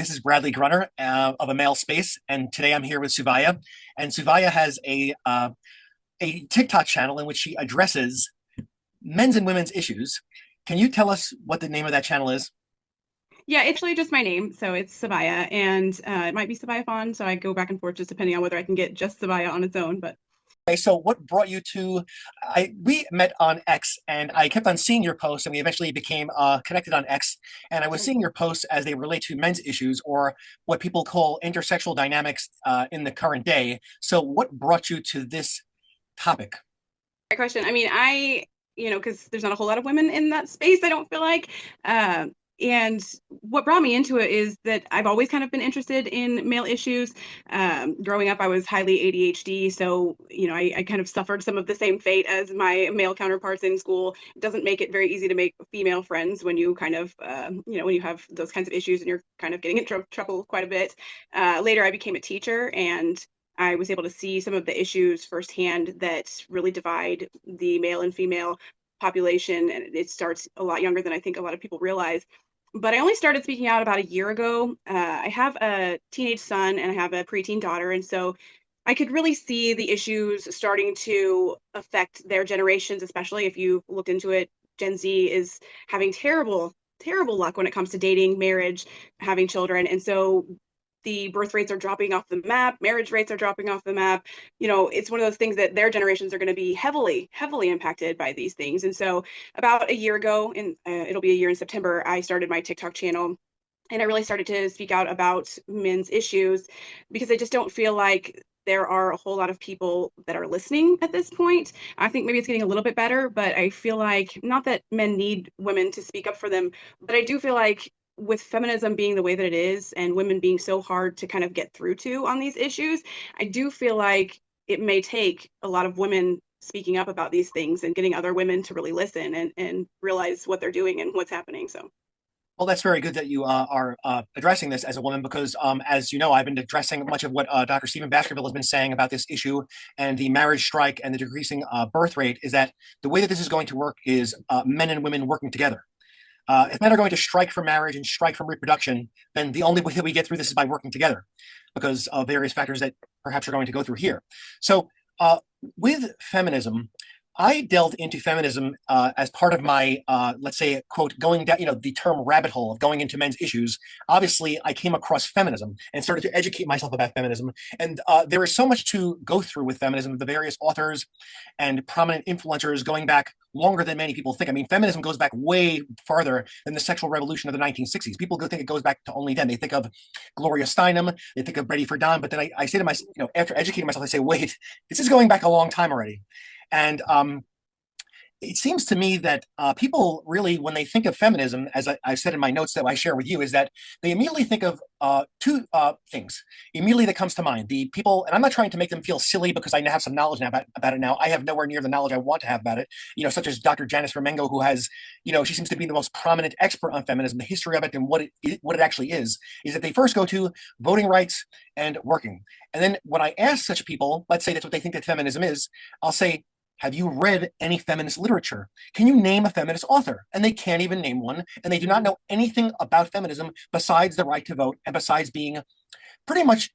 This is Bradley Grunner of A Male Space, and today I'm here with Suvaya. And Suvaya has a TikTok channel in which she addresses men's and women's issues. Can you tell us what the name of that channel is? Yeah, it's actually just my name, so it's Sabaya, and it might be Sabaya Fawn, so I go back and forth just depending on whether I can get just Sabaya on its own. But Okay, so what brought you to? We met on X, and I kept on seeing your posts, and we eventually became connected on X. And I was seeing your posts as they relate to men's issues, or what people call intersexual dynamics in the current day. So, what brought you to this topic? great question. I mean, because there's not a whole lot of women in that space, I don't feel like. And what brought me into it is that I've always kind of been interested in male issues. Growing up, I was highly ADHD, so I kind of suffered some of the same fate as my male counterparts in school. It doesn't make it very easy to make female friends when you kind of, when you have those kinds of issues and you're kind of getting in trouble quite a bit. Later, I became a teacher and I was able to see some of the issues firsthand that really divide the male and female population. And it starts a lot younger than I think a lot of people realize. But I only started speaking out about a year ago. I have a teenage son and I have a preteen daughter. And so I could really see the issues starting to affect their generations, especially if you looked into it. Gen Z is having terrible luck when it comes to dating, marriage, having children. And so the birth rates are dropping off the map, marriage rates are dropping off the map. It's one of those things that their generations are going to be heavily impacted by these things. And so about a year ago, and it'll be a year in September, I started my TikTok channel and I really started to speak out about men's issues because I just don't feel like there are a whole lot of people that are listening at this point. I think maybe it's getting a little bit better, but I feel like not that men need women to speak up for them, but I do feel like with feminism being the way that it is and women being so hard to kind of get through to on these issues, I do feel like it may take a lot of women speaking up about these things and getting other women to really listen and realize what they're doing and what's happening. So Well, that's very good that you are addressing this as a woman because, as you know, I've been addressing much of what Dr. Stephen Baskerville has been saying about this issue and the marriage strike and the decreasing birth rate. Is that the way that this is going to work is men and women working together. If men are going to strike for marriage and strike for reproduction, then the only way that we get through this is by working together because of various factors that perhaps are going to go through here. So, with feminism, I delved into feminism as part of my, let's say, quote, going down, the term rabbit hole of going into men's issues. Obviously, I came across feminism and started to educate myself about feminism. And there is so much to go through with feminism, the various authors and prominent influencers going back longer than many people think. I mean, feminism goes back way farther than the sexual revolution of the 1960s. People think it goes back to only then. They think of Gloria Steinem, they think of Betty Friedan, but then I say to myself, after educating myself, I say, wait, this is going back a long time already. And it seems to me that people really, when they think of feminism, as I said in my notes that I share with you, is that they immediately think of two things. Immediately that comes to mind. The people, and I'm not trying to make them feel silly because I have some knowledge now about it now. I have nowhere near the knowledge I want to have about it, such as Dr. Janice Remengo, who has, she seems to be the most prominent expert on feminism, the history of it and what it actually is that they first go to voting rights and working. And then when I ask such people, let's say that's what they think that feminism is, I'll say, have you read any feminist literature? Can you name a feminist author? And they can't even name one. And they do not know anything about feminism besides the right to vote and besides being pretty much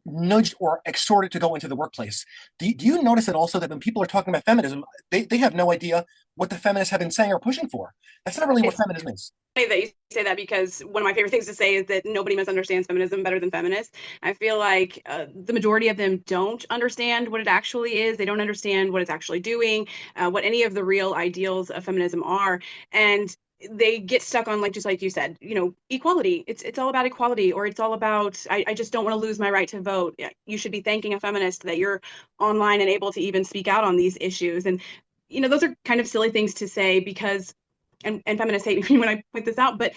nudged or exhorted to go into the workplace. Do you notice that also that when people are talking about feminism, they have no idea what the feminists have been saying or pushing for? That's not really what it's feminism is. funny that you say that because one of my favorite things to say is that nobody misunderstands feminism better than feminists. I feel like the majority of them don't understand what it actually is. They don't understand what it's actually doing, what any of the real ideals of feminism are. And they get stuck on, like, just like you said, equality. It's all about equality, or it's all about I just don't want to lose my right to vote. Yeah, you should be thanking a feminist that you're online and able to even speak out on these issues. And those are kind of silly things to say because and feminists hate me when I point this out, but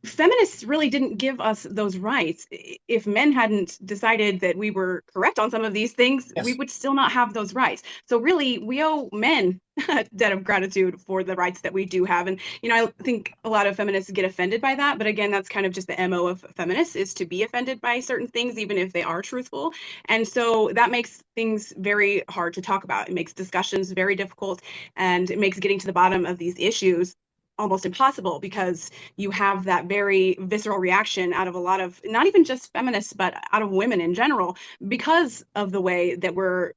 feminists really didn't give us those rights. If men hadn't decided that we were correct on some of these things, we Yes. would still not have those rights. So really, we owe men a debt of gratitude for the rights that we do have. And I think a lot of feminists get offended by that, but again, that's kind of just the MO of feminists, is to be offended by certain things even if they are truthful. And so that makes things very hard to talk about. It makes discussions very difficult, and it makes getting to the bottom of these issues almost impossible because you have that very visceral reaction out of a lot of not even just feminists, but out of women in general, because of the way that we're,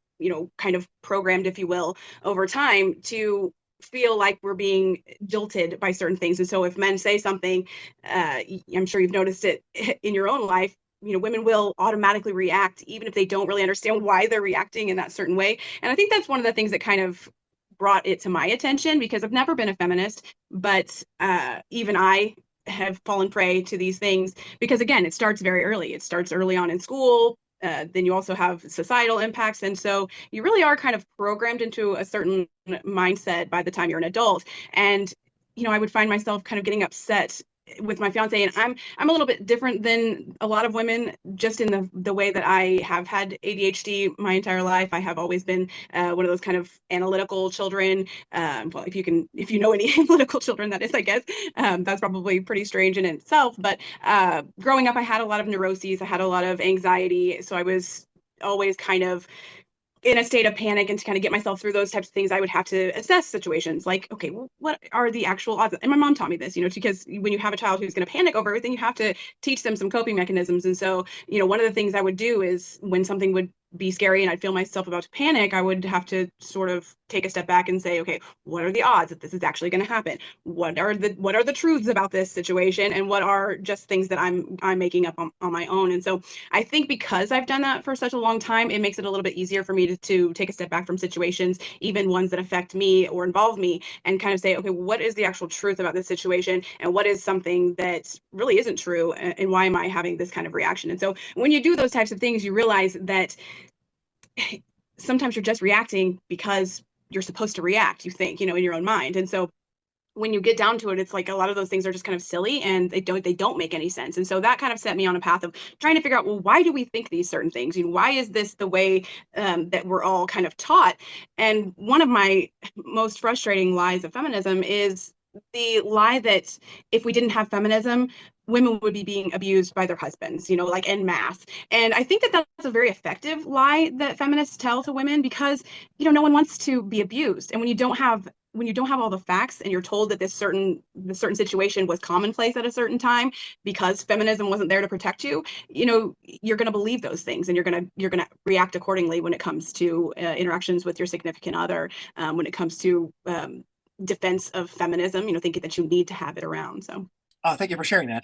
kind of programmed, if you will, over time to feel like we're being jilted by certain things. And so if men say something, I'm sure you've noticed it in your own life, women will automatically react, even if they don't really understand why they're reacting in that certain way. And I think that's one of the things that kind of brought it to my attention because I've never been a feminist, but even I have fallen prey to these things because, again, it starts very early. It starts early on in school. Then you also have societal impacts. And so you really are kind of programmed into a certain mindset by the time you're an adult. And, I would find myself kind of getting upset with my fiance, and I'm a little bit different than a lot of women just in the way that I have had ADHD my entire life. I have always been one of those kind of analytical children. Well, if you know any analytical children, that is, I guess. That's probably pretty strange in itself. But growing up, I had a lot of neuroses. I had a lot of anxiety. So I was always kind of in a state of panic, and to kind of get myself through those types of things, I would have to assess situations like, okay, well, what are the actual odds? And my mom taught me this, because when you have a child who's going to panic over everything, you have to teach them some coping mechanisms. And so, one of the things I would do is when something would be scary and I'd feel myself about to panic, I would have to sort of take a step back and say, okay, what are the odds that this is actually going to happen? What are the truths about this situation, and what are just things that I'm making up on my own? And so I think because I've done that for such a long time, it makes it a little bit easier for me to take a step back from situations, even ones that affect me or involve me, and kind of say, okay, what is the actual truth about this situation, and what is something that really isn't true, and why am I having this kind of reaction? And so when you do those types of things, you realize that sometimes you're just reacting because you're supposed to react, you think, in your own mind. And so when you get down to it, it's like a lot of those things are just kind of silly, and they don't make any sense. And so that kind of set me on a path of trying to figure out, well, why do we think these certain things? Why is this the way that we're all kind of taught? And one of my most frustrating lies of feminism is the lie that if we didn't have feminism, women would be being abused by their husbands, like en masse. And I think that that's a very effective lie that feminists tell to women because, no one wants to be abused. And when you don't have all the facts and you're told that this certain situation was commonplace at a certain time because feminism wasn't there to protect you, you're going to believe those things, and you're going to react accordingly when it comes to interactions with your significant other, when it comes to defense of feminism, thinking that you need to have it around. So Thank you for sharing that.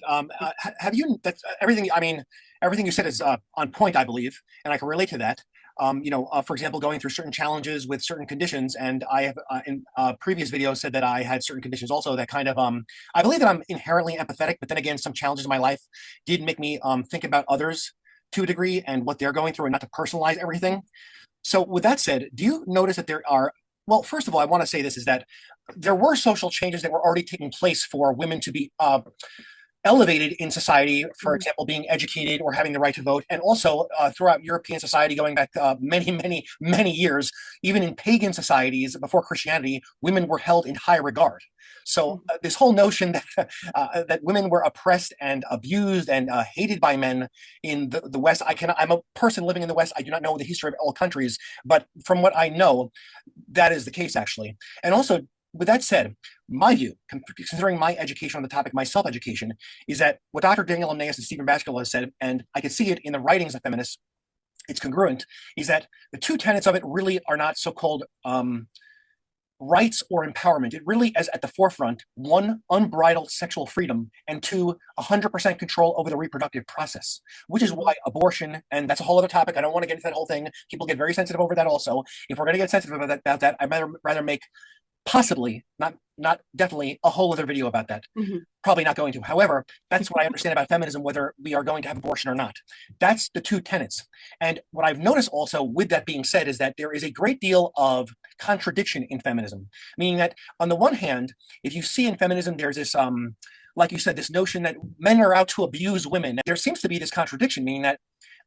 Have you? That's everything. I mean, everything you said is on point, I believe, and I can relate to that. For example, going through certain challenges with certain conditions, and I have in previous videos said that I had certain conditions also that kind of I believe that I'm inherently empathetic, but then again, some challenges in my life did make me think about others to a degree and what they're going through, and not to personalize everything. So, with that said, do you notice that there are? Well, first of all, I want to say this is that there were social changes that were already taking place for women to be elevated in society, for example, being educated or having the right to vote, and also throughout European society going back many, many, many years, even in pagan societies before Christianity, women were held in high regard. So this whole notion that that women were oppressed and abused and hated by men in the West, I'm a person living in the West. I do not know the history of all countries, but from what I know, that is the case actually. And also, with that said, my view, considering my education on the topic, my self-education, is that what Dr. Daniel Emnaeus and Stephen Baskerville has said, and I can see it in the writings of feminists, it's congruent, is that the two tenets of it really are not so-called rights or empowerment. It really is at the forefront, one, unbridled sexual freedom, and two, 100% control over the reproductive process, which is why abortion, and that's a whole other topic. I don't want to get into that whole thing. People get very sensitive over that also. If we're going to get sensitive about that, I'd rather make possibly, not definitely, a whole other video about that. Probably not going to. However, that's what I understand about feminism, whether we are going to have abortion or not. That's the two tenets. And what I've noticed also, with that being said, is that there is a great deal of contradiction in feminism, meaning that on the one hand, if you see in feminism, there's this, like you said, this notion that men are out to abuse women. There seems to be this contradiction, meaning that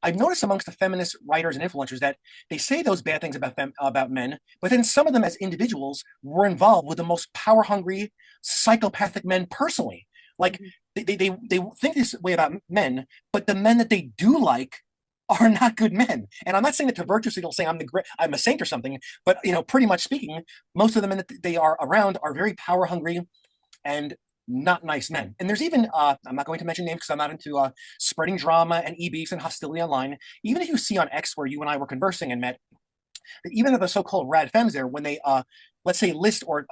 I've noticed amongst the feminist writers and influencers that they say those bad things about men, but then some of them as individuals were involved with the most power hungry, psychopathic men personally. Like they think this way about men, but the men that they do like are not good men. And I'm not saying that to virtue signal, saying I'm a saint or something, but pretty much speaking, most of the men that they are around are very power hungry, and not nice men. And there's even, I'm not going to mention names because I'm not into spreading drama and e-beefs and hostility online. Even if you see on X where you and I were conversing and met, that even the so-called rad femmes there, when they let's say list or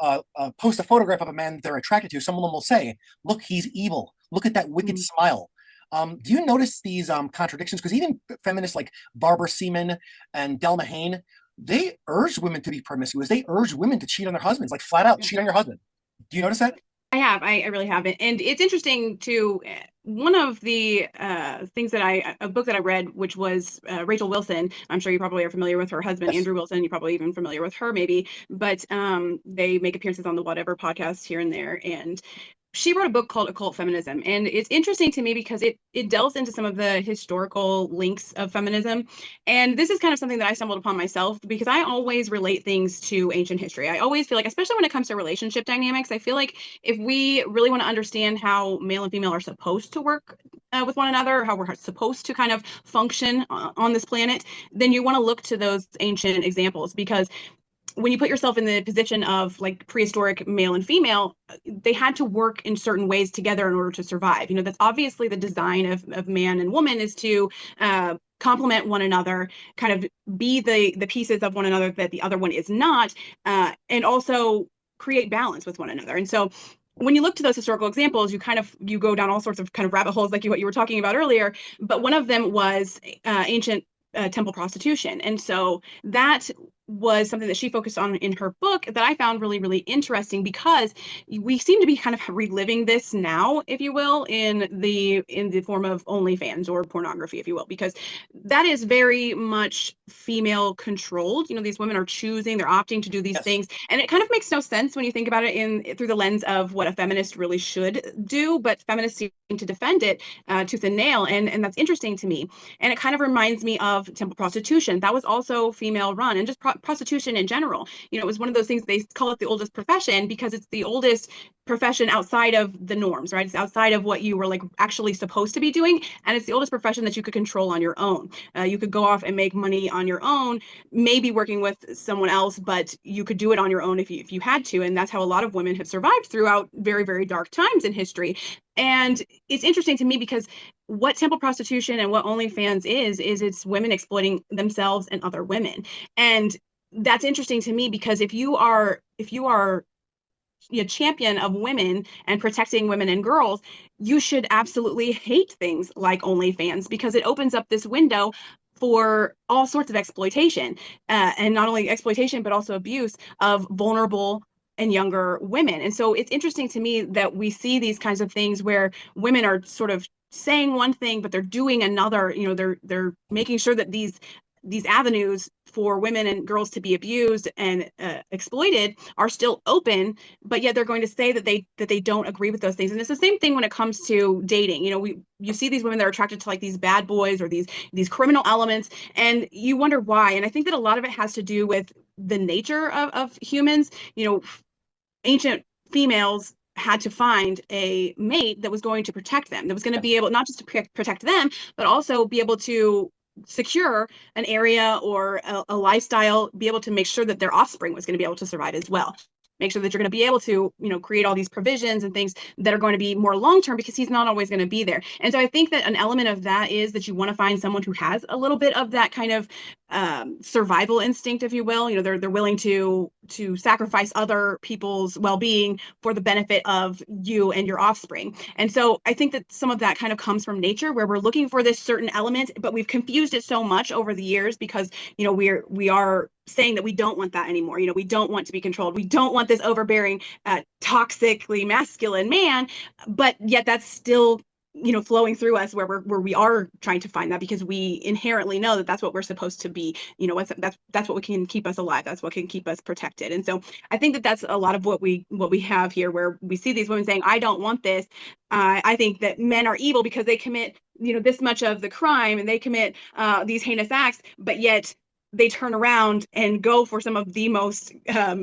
post a photograph of a man that they're attracted to, some of them will say, "Look, he's evil. Look at that wicked Mm. smile." Do you notice these contradictions? Because even feminists like Barbara Seaman and Delma Hain, they urge women to be promiscuous. They urge women to cheat on their husbands, like flat out cheat on your husband. Do you notice that? I have. I really haven't. And it's interesting to one of the things that a book that I read, which was Rachel Wilson. I'm sure you probably are familiar with her husband, Yes. Andrew Wilson. You're probably even familiar with her, maybe. But they make appearances on the Whatever podcast here and there. And she wrote a book called Occult Feminism, and it's interesting to me because it delves into some of the historical links of feminism. And this is kind of something that I stumbled upon myself because I always relate things to ancient history. I always feel like, especially when it comes to relationship dynamics, I feel like if we really want to understand how male and female are supposed to work with one another, how we're supposed to kind of function on this planet, then you want to look to those ancient examples because when you put yourself in the position of like prehistoric male and female, they had to work in certain ways together in order to survive. You know, that's obviously the design of man and woman is to complement one another, kind of be the pieces of one another that the other one is not, and also create balance with one another. And so when you look to those historical examples, you go down all sorts of kind of rabbit holes like what you were talking about earlier. But one of them was ancient temple prostitution. And so that was something that she focused on in her book that I found really, really interesting because we seem to be kind of reliving this now, if you will, in the form of OnlyFans or pornography, if you will, because that is very much female controlled. You know, these women are choosing, they're opting to do these Yes. things, and it kind of makes no sense when you think about it in through the lens of what a feminist really should do. But feminists seem to defend it tooth and nail, and that's interesting to me. And it kind of reminds me of temple prostitution. That was also female run, and just prostitution in general. You know, it was one of those things they call it the oldest profession because it's the oldest profession outside of the norms, right? It's outside of what you were like actually supposed to be doing, and it's the oldest profession that you could control on your own. You could go off and make money on your own, maybe working with someone else, but you could do it on your own if you had to, and that's how a lot of women have survived throughout very, very dark times in history. And it's interesting to me because what temple prostitution and what OnlyFans is it's women exploiting themselves and other women. And that's interesting to me because if you are a champion of women and protecting women and girls, you should absolutely hate things like OnlyFans because it opens up this window for all sorts of exploitation, and not only exploitation but also abuse of vulnerable and younger women. And so it's interesting to me that we see these kinds of things where women are sort of saying one thing but they're doing another. You know, they're making sure that these avenues for women and girls to be abused and exploited are still open, but yet they're going to say that they don't agree with those things. And it's the same thing when it comes to dating. You know, you see these women that are attracted to like these bad boys or these criminal elements, and you wonder why. And I think that a lot of it has to do with the nature of humans. You know, ancient females had to find a mate that was going to protect them, that was going to Yes. be able not just to protect them, but also be able to secure an area or a lifestyle, be able to make sure that their offspring was going to be able to survive as well. Make sure that you're going to be able to, you know, create all these provisions and things that are going to be more long term because he's not always going to be there. And so I think that an element of that is that you want to find someone who has a little bit of that kind of survival instinct, if you will. You know, they're willing to sacrifice other people's well-being for the benefit of you and your offspring. And so I think that some of that kind of comes from nature, where we're looking for this certain element, but we've confused it so much over the years because, you know, we are saying that we don't want that anymore. You know, we don't want to be controlled. We don't want this overbearing, toxically masculine man, but yet that's still, you know, flowing through us where we are trying to find that because we inherently know that that's what we're supposed to be. You know, that's what can keep us alive. That's what can keep us protected. And so I think that that's a lot of what we have here, where we see these women saying, I don't want this. I think that men are evil because they commit, you know, this much of the crime and they commit these heinous acts, but yet they turn around and go for some of the most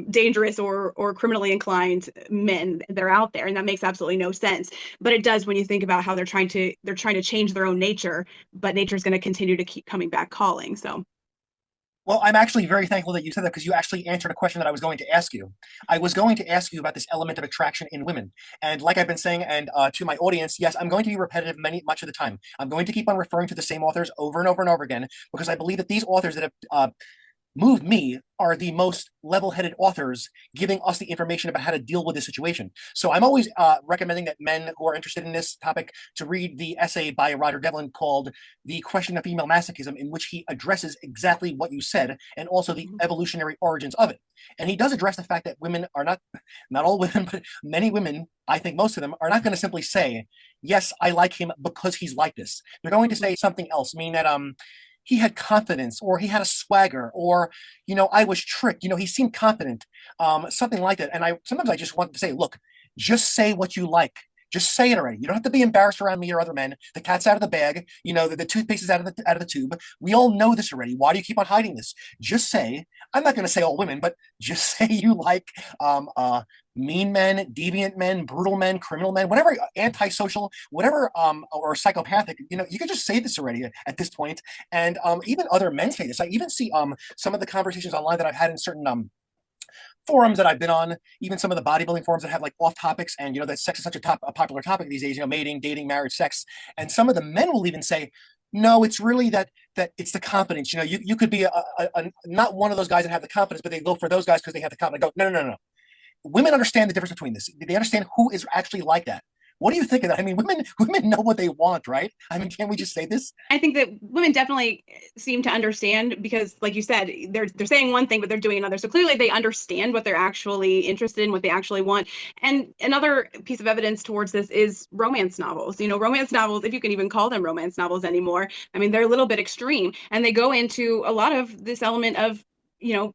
dangerous or criminally inclined men that are out there, and that makes absolutely no sense. But it does when you think about how they're trying to change their own nature, but nature's going to continue to keep coming back calling. So Well, I'm actually very thankful that you said that because you actually answered a question that I was going to ask you. I was going to ask you about this element of attraction in women, and like I've been saying, and to my audience, yes, I'm going to be repetitive much of the time. I'm going to keep on referring to the same authors over and over and over again because I believe that these authors that have moved me are the most level-headed authors giving us the information about how to deal with this situation. So I'm always recommending that men who are interested in this topic to read the essay by Roger Devlin called The Question of Female Masochism, in which he addresses exactly what you said and also the evolutionary origins of it. And he does address the fact that women are not all women, but many women, I think most of them, are not going to simply say, yes, I like him because he's like this. They're going to say something else, meaning that he had confidence or he had a swagger or I was tricked, he seemed confident, something like that. And I sometimes I just want to say, look, just say what you like. Just say it already. You don't have to be embarrassed around me or other men. The cat's out of the bag. The toothpaste is out of the tube. We all know this already. Why do you keep on hiding this? Just say. I'm not going to say all women, but just say you like mean men, deviant men, brutal men, criminal men, whatever, antisocial, whatever, or psychopathic. You can just say this already at this point. And even other men say this. I even see some of the conversations online that I've had in certain forums that I've been on, even some of the bodybuilding forums that have like off topics, and that sex is such a popular topic these days. Mating, dating, marriage, sex, and some of the men will even say, "No, it's really that it's the confidence. You could be not one of those guys that have the confidence, but they go for those guys because they have the confidence." I go, no, no, no, no. Women understand the difference between this. They understand who is actually like that. What do you think of that? I mean, women know what they want, right? I mean, can't we just say this? I think that women definitely seem to understand because, like you said, they're saying one thing, but they're doing another. So clearly, they understand what they're actually interested in, what they actually want. And another piece of evidence towards this is romance novels. Romance novels, if you can even call them romance novels anymore, I mean, they're a little bit extreme, and they go into a lot of this element of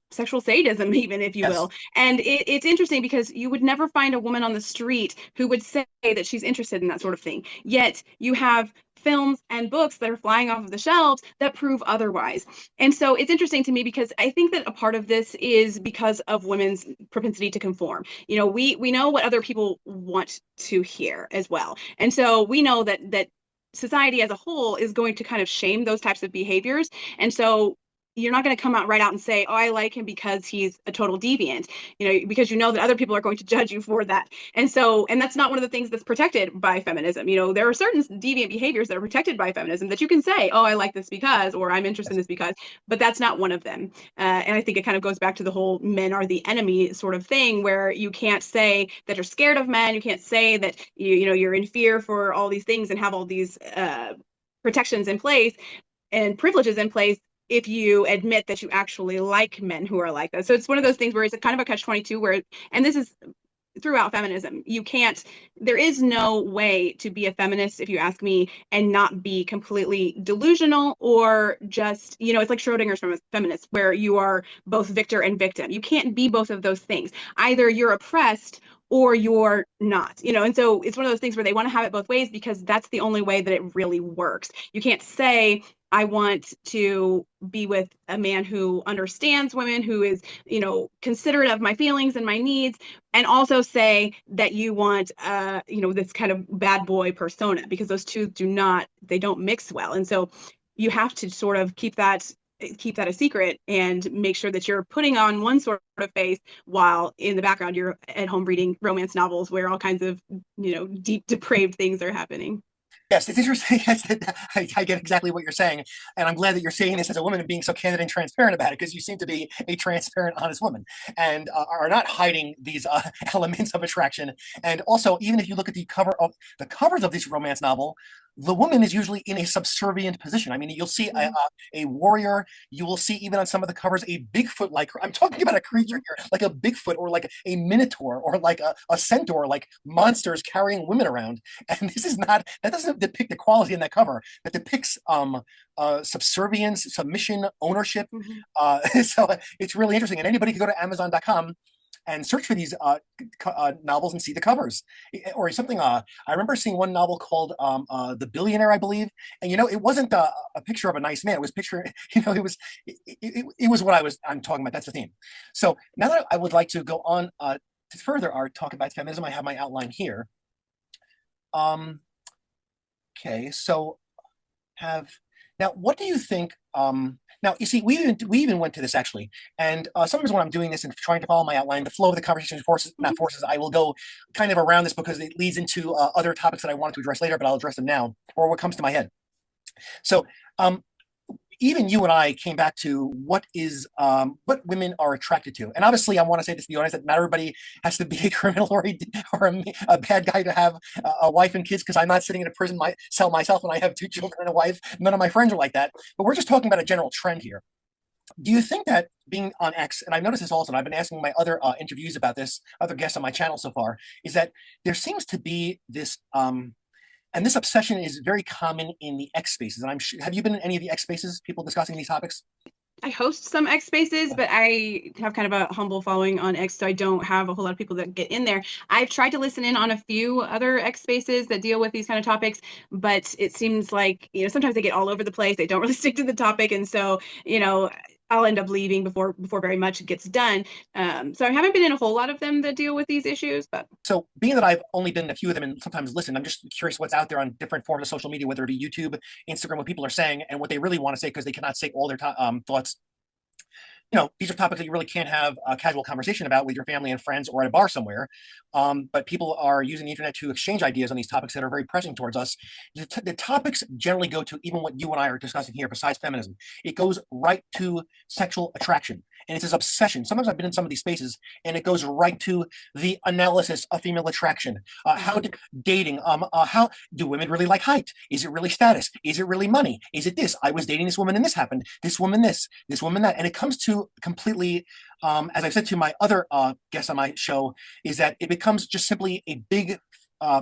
sexual sadism, even if you Yes. will. And it's interesting because you would never find a woman on the street who would say that she's interested in that sort of thing. Yet you have films and books that are flying off of the shelves that prove otherwise. And so it's interesting to me because I think that a part of this is because of women's propensity to conform. We know what other people want to hear as well. And so we know that society as a whole is going to kind of shame those types of behaviors. And so you're not going to come out right out and say, "Oh, I like him because he's a total deviant," because that other people are going to judge you for that. And that's not one of the things that's protected by feminism. There are certain deviant behaviors that are protected by feminism that you can say, "Oh, I like this because," or "I'm interested in this because," but that's not one of them. And I think it kind of goes back to the whole men are the enemy sort of thing, where you can't say that you're scared of men. You can't say that you're in fear for all these things and have all these protections in place and privileges in place if you admit that you actually like men who are like that. So it's one of those things where it's a kind of a catch-22 where, and this is throughout feminism, there is no way to be a feminist, if you ask me, and not be completely delusional or just, it's like Schrodinger's feminist, where you are both victor and victim. You can't be both of those things. Either you're oppressed or you're not, and so it's one of those things where they want to have it both ways because that's the only way that it really works. You can't say, I want to be with a man who understands women, who is, considerate of my feelings and my needs, and also say that you want, this kind of bad boy persona, because those two they don't mix well. And so you have to sort of keep that a secret and make sure that you're putting on one sort of face while in the background you're at home reading romance novels where all kinds of, deep depraved things are happening. Yes, it's interesting. Yes, I get exactly what you're saying, and I'm glad that you're saying this as a woman and being so candid and transparent about it, because you seem to be a transparent, honest woman, and are not hiding these elements of attraction. And also, even if you look at the covers of this romance novel, the woman is usually in a subservient position. I mean, you'll see a warrior. You will see even on some of the covers a Bigfoot like. I'm talking about a creature here, like a Bigfoot or like a Minotaur or like a centaur, like monsters carrying women around. And this is not that doesn't depict equality in that cover. That depicts subservience, submission, ownership. So it's really interesting. And anybody can go to Amazon.com and search for these novels and see the covers, or something. I remember seeing one novel called "The Billionaire," I believe, and it wasn't a picture of a nice man. It was picture, it was what I'm talking about. That's the theme. So now that I would like to go on to further our talk about feminism, I have my outline here. Okay, so have now. What do you think? Now you see, we even went to this actually, and sometimes when I'm doing this and trying to follow my outline, the flow of the conversation forces not forces. I will go kind of around this because it leads into other topics that I wanted to address later, but I'll address them now or what comes to my head. So, um, even you and I came back to what women are attracted to, and obviously, I want to say this to be honest that not everybody has to be a criminal or a bad guy to have a wife and kids. Because I'm not sitting in a cell myself, and I have two children and a wife. None of my friends are like that. But we're just talking about a general trend here. Do you think that being on X, and I've noticed this also, and I've been asking my other interviews about this, other guests on my channel so far, is that there seems to be this and this obsession is very common in the X spaces. And have you been in any of the X spaces, people discussing these topics? I host some X spaces, but I have kind of a humble following on X, so I don't have a whole lot of people that get in there. I've tried to listen in on a few other X spaces that deal with these kind of topics, but it seems like, sometimes they get all over the place. They don't really stick to the topic. And so, I'll end up leaving before very much gets done. So I haven't been in a whole lot of them that deal with these issues, but So, being that I've only been in a few of them and sometimes listen, I'm just curious what's out there on different forms of social media, whether it be YouTube, Instagram, what people are saying, and what they really want to say because they cannot say all their thoughts. These are topics that you really can't have a casual conversation about with your family and friends or at a bar somewhere. But people are using the internet to exchange ideas on these topics that are very pressing towards us. The topics generally go to even what you and I are discussing here, besides feminism. It goes right to sexual attraction. And it's this obsession. Sometimes I've been in some of these spaces, and it goes right to the analysis of female attraction. Dating. How do women really like height? Is it really status? Is it really money? Is it this? I was dating this woman and this happened. This woman this woman that. And it comes to completely, as I've said to my other guests on my show, is that it becomes just simply a big uh,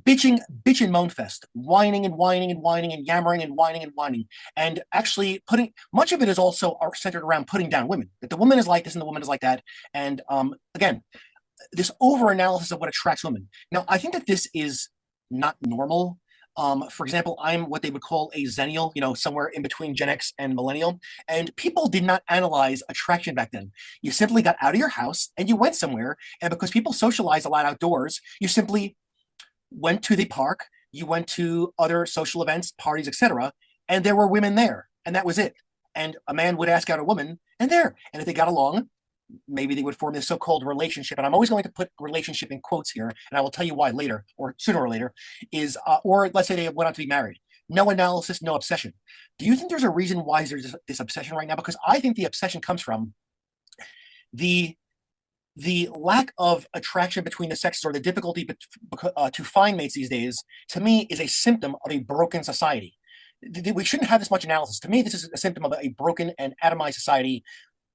bitch and moan fest, whining and whining and whining and yammering and whining and whining, and actually putting much of it is also centered around putting down women. That the woman is like this and the woman is like that, and again, this over analysis of what attracts women. Now, I think that this is not normal. For example, I'm what they would call a Zennial, somewhere in between Gen X and Millennial. And people did not analyze attraction back then. You simply got out of your house and you went somewhere. And because people socialize a lot outdoors, you simply went to the park, you went to other social events, parties, etc., and there were women there, and that was it. And a man would ask out a woman, and if they got along, maybe they would form this so-called relationship. And I'm always going to put relationship in quotes here, and I will tell you why later, or sooner or later, is or let's say they went on to be married. No analysis, no obsession. Do you think there's a reason why there's this obsession right now? Because I think the obsession comes from the the lack of attraction between the sexes or the difficulty to find mates these days, to me, is a symptom of a broken society. We shouldn't have this much analysis. To me, this is a symptom of a broken and atomized society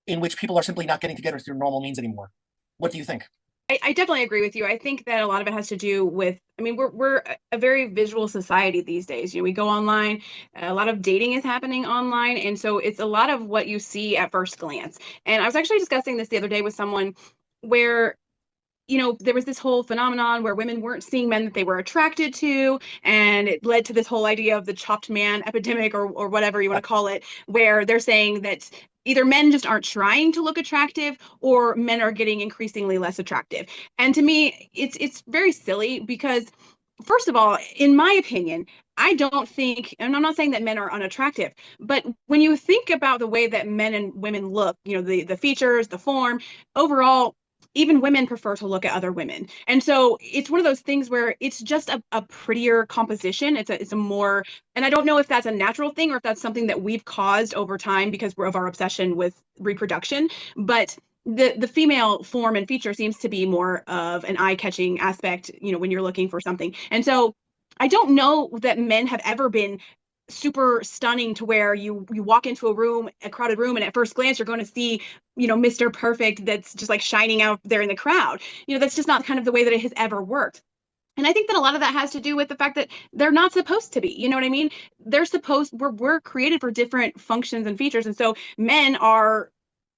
in which people are simply not getting together through normal means anymore. What do you think? I definitely agree with you. I think that a lot of it has to do with, I mean, we're a very visual society these days. We go online, a lot of dating is happening online, and so it's a lot of what you see at first glance. And I was actually discussing this the other day with someone where there was this whole phenomenon where women weren't seeing men that they were attracted to, and it led to this whole idea of the chopped man epidemic, or whatever you want to call it, where they're saying that either men just aren't trying to look attractive or men are getting increasingly less attractive. And to me, it's very silly because, first of all, in my opinion, I don't think, and I'm not saying that men are unattractive, but when you think about the way that men and women look, the features, the form, overall, even women prefer to look at other women. And so it's one of those things where it's just a prettier composition. It's a more, and I don't know if that's a natural thing or if that's something that we've caused over time because of our obsession with reproduction. But the female form and feature seems to be more of an eye-catching aspect, when you're looking for something. And so I don't know that men have ever been super stunning to where you walk into a crowded room, and at first glance you're going to see Mr. Perfect that's just like shining out there in the crowd. That's just not kind of the way that it has ever worked. And I think that a lot of that has to do with the fact that they're not supposed to be. You know what I mean? We're created for different functions and features. And so men are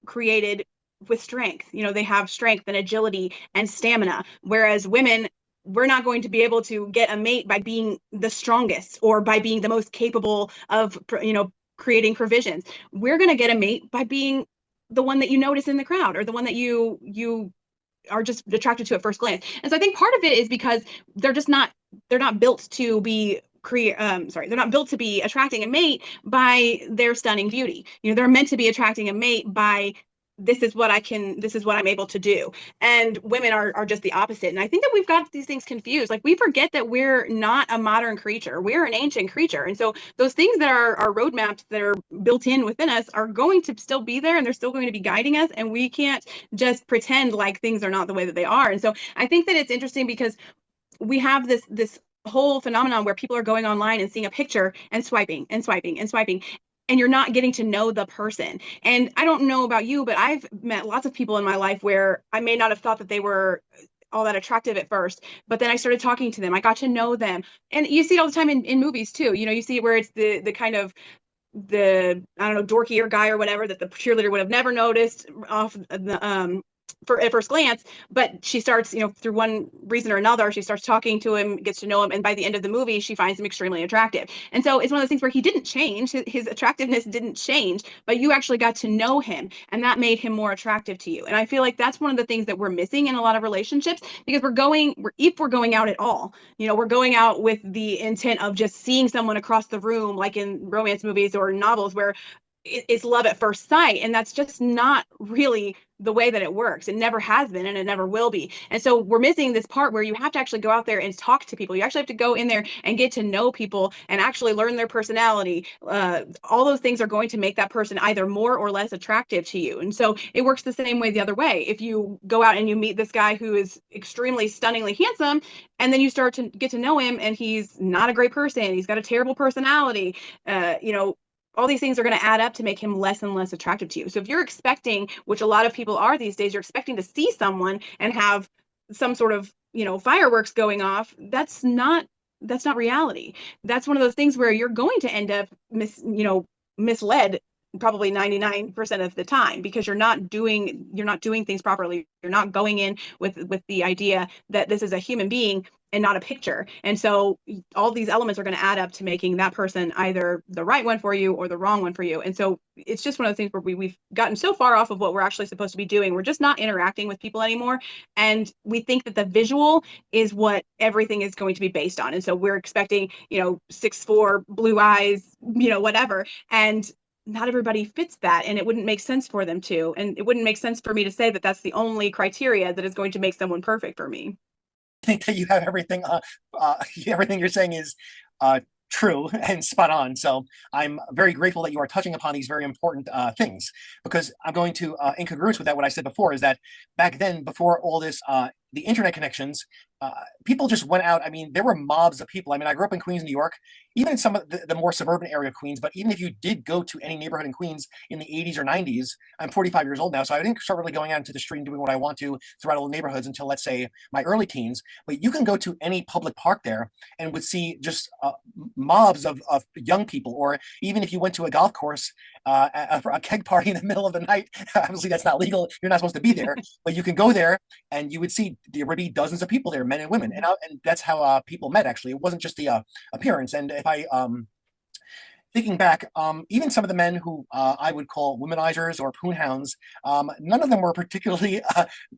created with strength. They have strength and agility and stamina, whereas women, we're not going to be able to get a mate by being the strongest or by being the most capable of creating provisions. We're going to get a mate by being the one that you notice in the crowd, or the one that you are just attracted to at first glance. And so I think part of it is because they're not built to be they're not built to be attracting a mate by their stunning beauty. They're meant to be attracting a mate by this is what I'm able to do. And women are just the opposite. And I think that we've got these things confused. Like, we forget that we're not a modern creature. We're an ancient creature. And so those things that are roadmaps that are built in within us are going to still be there, and they're still going to be guiding us. And we can't just pretend like things are not the way that they are. And so I think that it's interesting because we have this whole phenomenon where people are going online and seeing a picture and swiping and swiping and swiping, and you're not getting to know the person. And I don't know about you, but I've met lots of people in my life where I may not have thought that they were all that attractive at first, but then I started talking to them. I got to know them. And you see it all the time in movies too. You see it where it's the kind of the, I don't know, dorkier guy or whatever that the cheerleader would have never noticed off the for at first glance, but she starts, through one reason or another, she starts talking to him, gets to know him, and by the end of the movie, she finds him extremely attractive. And so it's one of those things where he didn't change, his attractiveness didn't change, but you actually got to know him, and that made him more attractive to you. And I feel like that's one of the things that we're missing in a lot of relationships, because if we're going out at all, we're going out with the intent of just seeing someone across the room, like in romance movies or novels where it's love at first sight, and that's just not really the way that it works. It never has been, and it never will be. And so we're missing this part where you have to actually go out there and talk to people. You actually have to go in there and get to know people and actually learn their personality. All those things are going to make that person either more or less attractive to you. And so it works the same way the other way. If you go out and you meet this guy who is extremely stunningly handsome, and then you start to get to know him, and he's not a great person, he's got a terrible personality, all these things are going to add up to make him less and less attractive to you. So if you're expecting, which a lot of people are these days, you're expecting to see someone and have some sort of, fireworks going off, that's not reality. That's one of those things where you're going to end up misled probably 99% of the time, because you're not doing things properly. You're not going in with the idea that this is a human being and not a picture. And so all these elements are going to add up to making that person either the right one for you or the wrong one for you. And so it's just one of those things where we've gotten so far off of what we're actually supposed to be doing. We're just not interacting with people anymore. And we think that the visual is what everything is going to be based on. And so we're expecting, 6'4", blue eyes, whatever. And not everybody fits that, and it wouldn't make sense for them to. And it wouldn't make sense for me to say that that's the only criteria that is going to make someone perfect for me. Think that you have everything. Everything you're saying is true and spot on. So I'm very grateful that you are touching upon these very important things, because I'm going to, in congruence with that, what I said before is that back then, before all this, the internet connections, people just went out. I mean, there were mobs of people. I mean, I grew up in Queens, New York, even in some of the more suburban area of Queens. But even if you did go to any neighborhood in Queens in the 80s or 90s, I'm 45 years old now, so I didn't start really going out into the street and doing what I want to throughout all the neighborhoods until, let's say, my early teens. But you can go to any public park there and would see just mobs of young people. Or even if you went to a golf course, a keg party in the middle of the night, obviously that's not legal. You're not supposed to be there, but you can go there and you would see there would be dozens of people there, men and women, and that's how people met. Actually, it wasn't just the appearance. And if I thinking back, even some of the men who I would call womanizers or poonhounds, none of them were particularly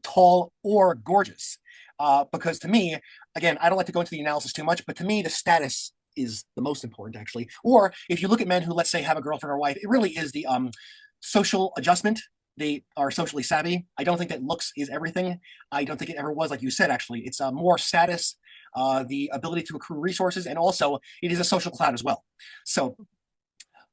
tall or gorgeous. Because to me, again, I don't like to go into the analysis too much, but to me, the status is the most important, actually. Or if you look at men who, let's say, have a girlfriend or wife, it really is the social adjustment. They are socially savvy. I don't think that looks is everything. I don't think it ever was, like you said, actually. It's more status, the ability to accrue resources, and also it is a social cloud as well. So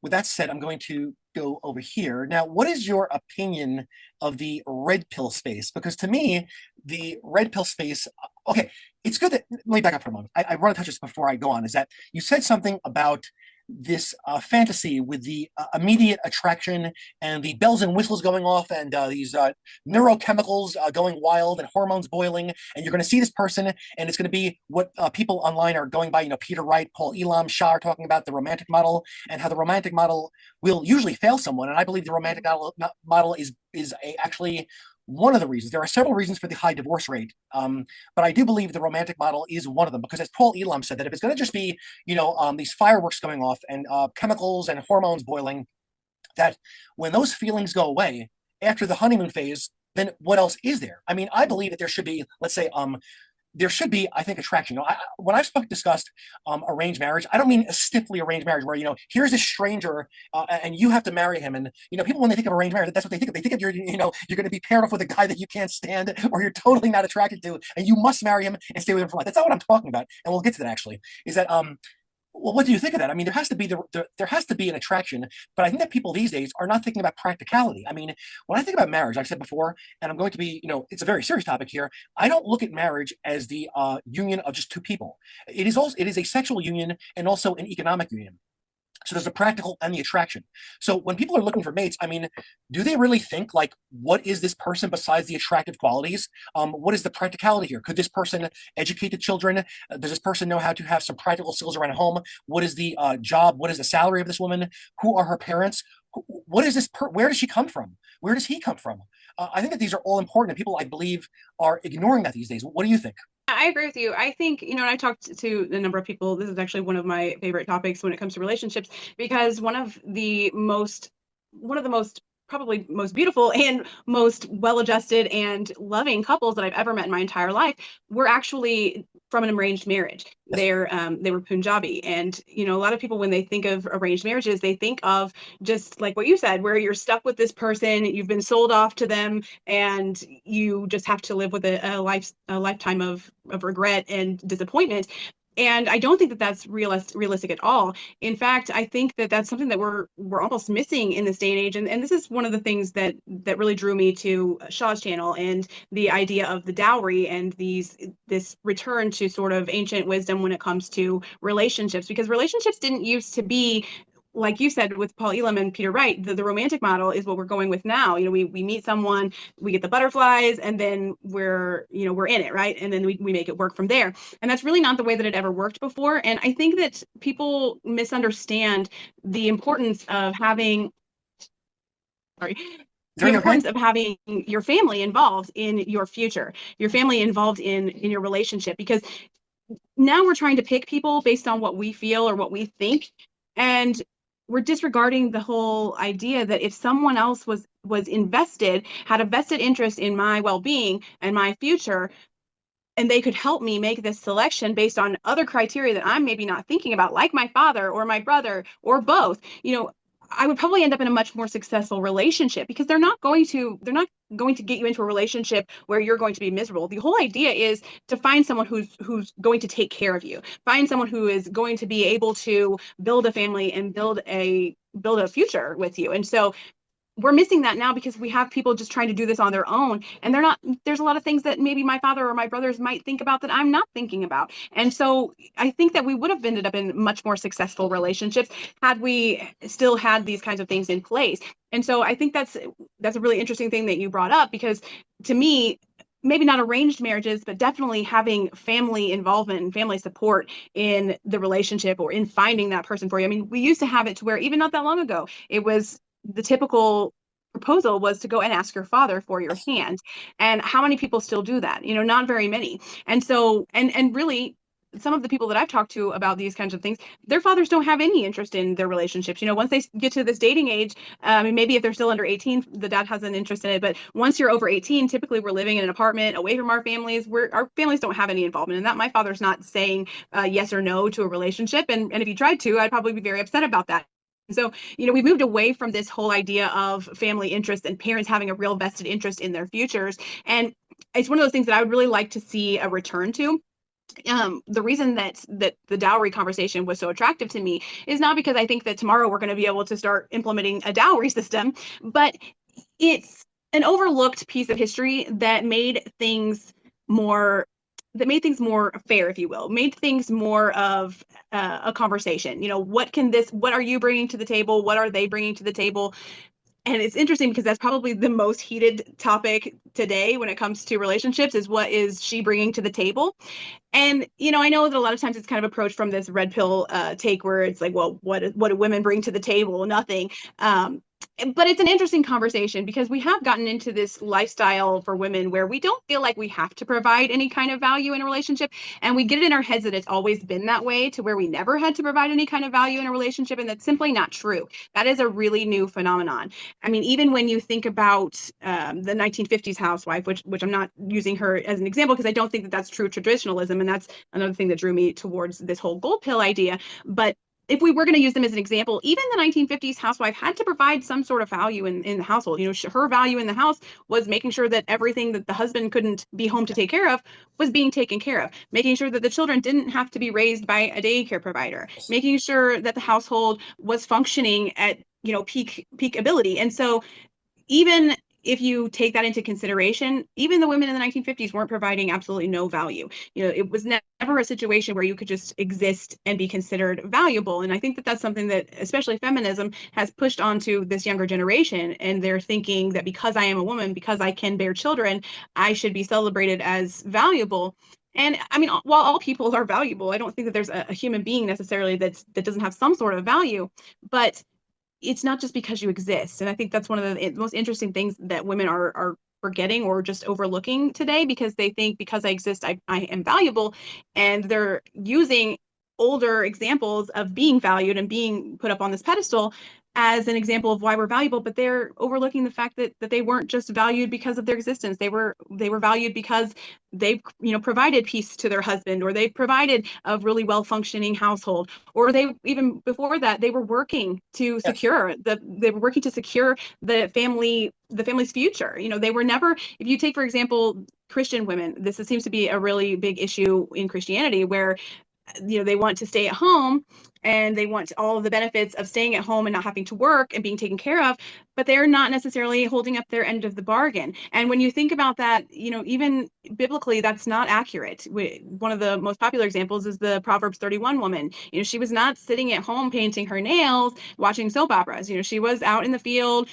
with that said, I'm going to go over here. Now, what is your opinion of the red pill space? Because to me, the red pill space, okay, it's good that, let me back up for a moment. I want to touch this before I go on, is that you said something about this fantasy with the immediate attraction and the bells and whistles going off, and these neurochemicals going wild and hormones boiling, and you're going to see this person, and it's going to be what people online are going by. Peter Wright, Paul Elam, Shah are talking about the romantic model, and how the romantic model will usually fail someone. And I believe the romantic model is actually one of the reasons. There are several reasons for the high divorce rate, but I do believe the romantic model is one of them, because as Paul Elam said, that if it's going to just be, these fireworks going off and chemicals and hormones boiling, that when those feelings go away after the honeymoon phase, then what else is there? I mean, I believe that there should be, let's say, there should be, I think, attraction. When I've discussed arranged marriage, I don't mean a stiffly arranged marriage where here's a stranger and you have to marry him. And people when they think of arranged marriage, that's what they think of. They think of you're going to be paired off with a guy that you can't stand or you're totally not attracted to, and you must marry him and stay with him for life. That's not what I'm talking about, and we'll get to that actually. Is that well, what do you think of that? I mean, there has to be there has to be an attraction, but I think that people these days are not thinking about practicality. I mean, when I think about marriage, I've said before, and I'm going to be, it's a very serious topic here. I don't look at marriage as the union of just two people. It is a sexual union and also an economic union. So there's the practical and the attraction. So when people are looking for mates, I mean, do they really think like, what is this person besides the attractive qualities? What is the practicality here? Could this person educate the children? Does this person know how to have some practical skills around home? What is the job? What is the salary of this woman? Who are her parents? What is this? Where does she come from? Where does he come from? I think that these are all important, and people, I believe, are ignoring that these days. What do you think? I agree with you. I think, and I talked to a number of people. This is actually one of my favorite topics when it comes to relationships, because one of the most probably most beautiful and most well-adjusted and loving couples that I've ever met in my entire life were actually from an arranged marriage. Yes. They were Punjabi, and a lot of people when they think of arranged marriages, they think of just like what you said, where you're stuck with this person, you've been sold off to them, and you just have to live with a lifetime of regret and disappointment. And I don't think that that's realistic at all. In fact, I think that that's something that we're almost missing in this day and age. And this is one of the things that really drew me to Shaw's channel and the idea of the dowry and this return to sort of ancient wisdom when it comes to relationships, because relationships didn't used to be, like you said with Paul Elam and Peter Wright, the romantic model is what we're going with now. We meet someone, we get the butterflies, and then we're in it, right? And then we make it work from there. And that's really not the way that it ever worked before. And I think that people misunderstand the importance of having, sorry, the During your point, importance of having your family involved in your future, your family involved in your relationship, because now we're trying to pick people based on what we feel or what we think. And we're disregarding the whole idea that if someone else was invested, had a vested interest in my well-being and my future, and they could help me make this selection based on other criteria that I'm maybe not thinking about, like my father or my brother or both, I would probably end up in a much more successful relationship, because they're not going to get you into a relationship where you're going to be miserable. The whole idea is to find someone who's going to take care of you, find someone who is going to be able to build a family and build a future with you. And so we're missing that now because we have people just trying to do this on their own, and there's a lot of things that maybe my father or my brothers might think about that I'm not thinking about. And so I think that we would have ended up in much more successful relationships had we still had these kinds of things in place. And so I think that's a really interesting thing that you brought up, because to me, maybe not arranged marriages, but definitely having family involvement and family support in the relationship or in finding that person for you. I mean, we used to have it to where even not that long ago, it was the typical proposal was to go and ask your father for your hand. And how many people still do that? Not very many. And so, and really, some of the people that I've talked to about these kinds of things, their fathers don't have any interest in their relationships. Once they get to this dating age, maybe if they're still under 18, the dad has an interest in it. But once you're over 18, typically we're living in an apartment away from our families, where our families don't have any involvement in that. My father's not saying yes or no to a relationship. And if he tried to, I'd probably be very upset about that. So, we've moved away from this whole idea of family interest and parents having a real vested interest in their futures. And it's one of those things that I would really like to see a return to. The reason that the dowry conversation was so attractive to me is not because I think that tomorrow we're going to be able to start implementing a dowry system, but it's an overlooked piece of history that made things more fair, if you will, made things more of a conversation. What are you bringing to the table? What are they bringing to the table? And it's interesting because that's probably the most heated topic today when it comes to relationships, is what is she bringing to the table? And, I know that a lot of times it's kind of approached from this red pill take where it's like, well, what do women bring to the table? Nothing. but it's an interesting conversation because we have gotten into this lifestyle for women where we don't feel like we have to provide any kind of value in a relationship. And we get it in our heads that it's always been that way, to where we never had to provide any kind of value in a relationship. And that's simply not true. That is a really new phenomenon. I mean, even when you think about the 1950s housewife, which I'm not using her as an example because I don't think that that's true traditionalism. And that's another thing that drew me towards this whole gold pill idea. But if we were going to use them as an example, even the 1950s housewife had to provide some sort of value in the household. You know, her value in the house was making sure that everything that the husband couldn't be home to take care of was being taken care of, making sure that the children didn't have to be raised by a daycare provider, making sure that the household was functioning at, you know, peak ability. And so even if you take that into consideration, even the women in the 1950s weren't providing absolutely no value. You know, it was never a situation where you could just exist and be considered valuable. And I think that that's something that especially feminism has pushed onto this younger generation. And they're thinking that because I am a woman, because I can bear children, I should be celebrated as valuable. And I mean, while all people are valuable, I don't think that there's a human being necessarily that doesn't have some sort of value. But it's not just because you exist. And I think that's one of the most interesting things that women are forgetting or just overlooking today, because they think because I exist, I am valuable. And they're using older examples of being valued and being put up on this pedestal as an example of why we're valuable, but they're overlooking the fact that they weren't just valued because of their existence. They were valued because they, you know, provided peace to their husband, or they provided a really well functioning household, or they, even before that, they were working to Yes. secure the family's future. You know, they were never, if you take for example Christian women, this seems to be a really big issue in Christianity, where, you know, they want to stay at home and they want all of the benefits of staying at home and not having to work and being taken care of, but they're not necessarily holding up their end of the bargain. And when you think about that, you know, even biblically, that's not accurate. One of the most popular examples is the Proverbs 31 woman. You know, she was not sitting at home painting her nails, watching soap operas. You know, she was out in the field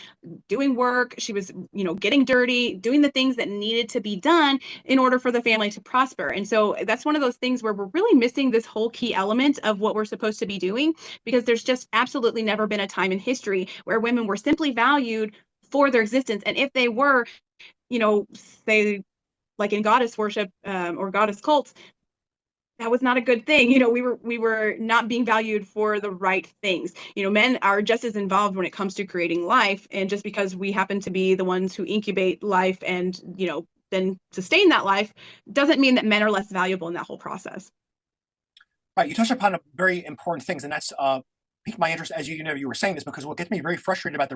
doing work. She was, you know, getting dirty, doing the things that needed to be done in order for the family to prosper. And so that's one of those things where we're really missing this whole key element of what we're supposed to be doing, because there's just absolutely never been a time in history where women were simply valued for their existence. And if they were, you know, say like in goddess worship, or goddess cults, that was not a good thing. You know, we were not being valued for the right things. You know, men are just as involved when it comes to creating life, and just because we happen to be the ones who incubate life and, you know, then sustain that life, doesn't mean that men are less valuable in that whole process. Right, you touched upon very important things, and that's piqued my interest as you were saying this, because what gets me very frustrated about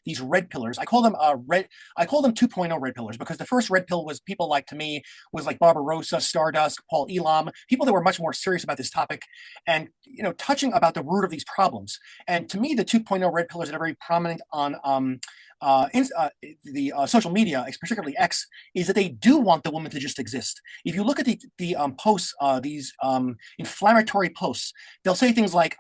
these red pillars. I call them red. I call them 2.0 red pillars, because the first red pill was people like, to me, was like Barbarossa, Stardust, Paul Elam, people that were much more serious about this topic, and touching about the root of these problems. And to me, the 2.0 red pillars that are very prominent on the social media, particularly X, is that they do want the woman to just exist. If you look at the posts, these inflammatory posts, they'll say things like,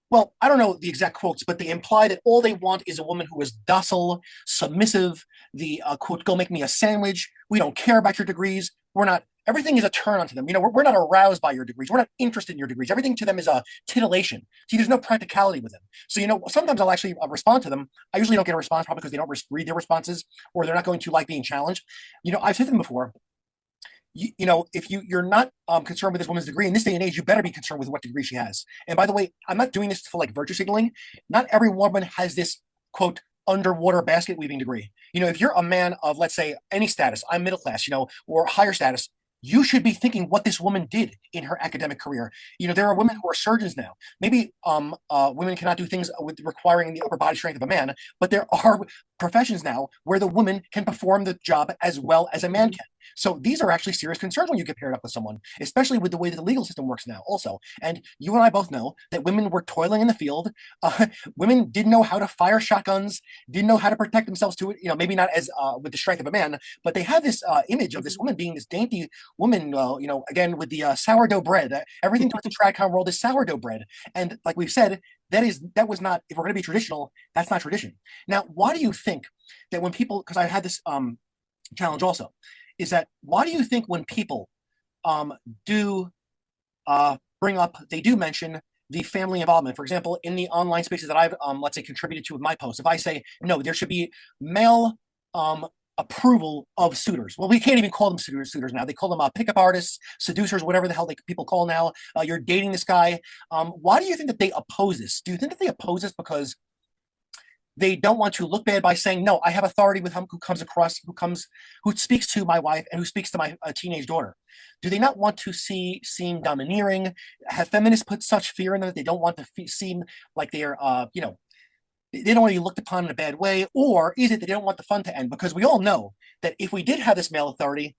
well, I don't know the exact quotes, but they imply that all they want is a woman who is docile, submissive. The quote, "Go make me a sandwich. We don't care about your degrees. We're not." Everything is a turn on to them. We're not aroused by your degrees. We're not interested in your degrees. Everything to them is a titillation. See, there's no practicality with them. So, sometimes I'll actually respond to them. I usually don't get a response, probably because they don't read their responses, or they're not going to like being challenged. I've said to them before, if you're not concerned with this woman's degree in this day and age, you better be concerned with what degree she has. And by the way, I'm not doing this for like virtue signaling. Not every woman has this quote underwater basket weaving degree. If you're a man of, let's say, any status, I'm middle class, or higher status, you should be thinking what this woman did in her academic career. There are women who are surgeons now. Maybe women cannot do things with requiring the upper body strength of a man, but there are professions now where the woman can perform the job as well as a man can. So these are actually serious concerns when you get paired up with someone, especially with the way that the legal system works now also. And you and I both know that women were toiling in the field. Women didn't know how to fire shotguns, didn't know how to protect themselves to it, maybe not as with the strength of a man, but they have this image of this woman being this dainty woman, again, with the sourdough bread. Everything towards the TradCon world is sourdough bread. And like we've said, that was not, if we're going to be traditional, that's not tradition. Now, why do you think that when people, because I had this challenge also, is that why do you think when people do bring up, they do mention the family involvement. For example, in the online spaces that I've, let's say, contributed to with my posts, if I say, no, there should be male um, approval of suitors. Well, we can't even call them suitors now. They call them pickup artists, seducers, whatever the hell people call now. You're dating this guy. Why do you think that they oppose this? Do you think that they oppose this because they don't want to look bad by saying, no, I have authority with him who comes across, who speaks to my wife and who speaks to my teenage daughter? Do they not want to seem domineering? Have feminists put such fear in them that they don't want to seem like they're, they don't want to be looked upon in a bad way? Or is it that they don't want the fun to end? Because we all know that if we did have this male authority,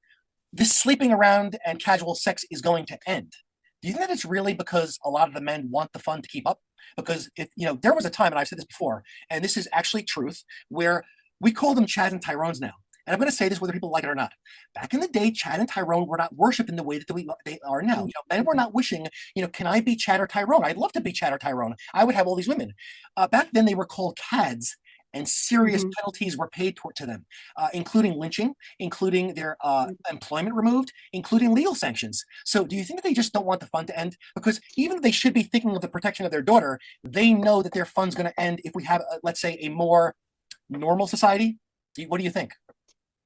this sleeping around and casual sex is going to end. Do you think that it's really because a lot of the men want the fun to keep up? Because if there was a time, and I've said this before, and this is actually truth, where we call them Chads and Tyrones now. And I'm going to say this whether people like it or not. Back in the day, Chad and Tyrone were not worshipped in the way that they are now. Men were not wishing, can I be Chad or Tyrone? I'd love to be Chad or Tyrone. I would have all these women. Back then, they were called Cads, and serious Mhm. penalties were paid to them, including lynching, including their employment removed, including legal sanctions. So, do you think that they just don't want the fun to end? Because even though they should be thinking of the protection of their daughter, they know that their fun's going to end if we have, let's say, a more normal society. What do you think?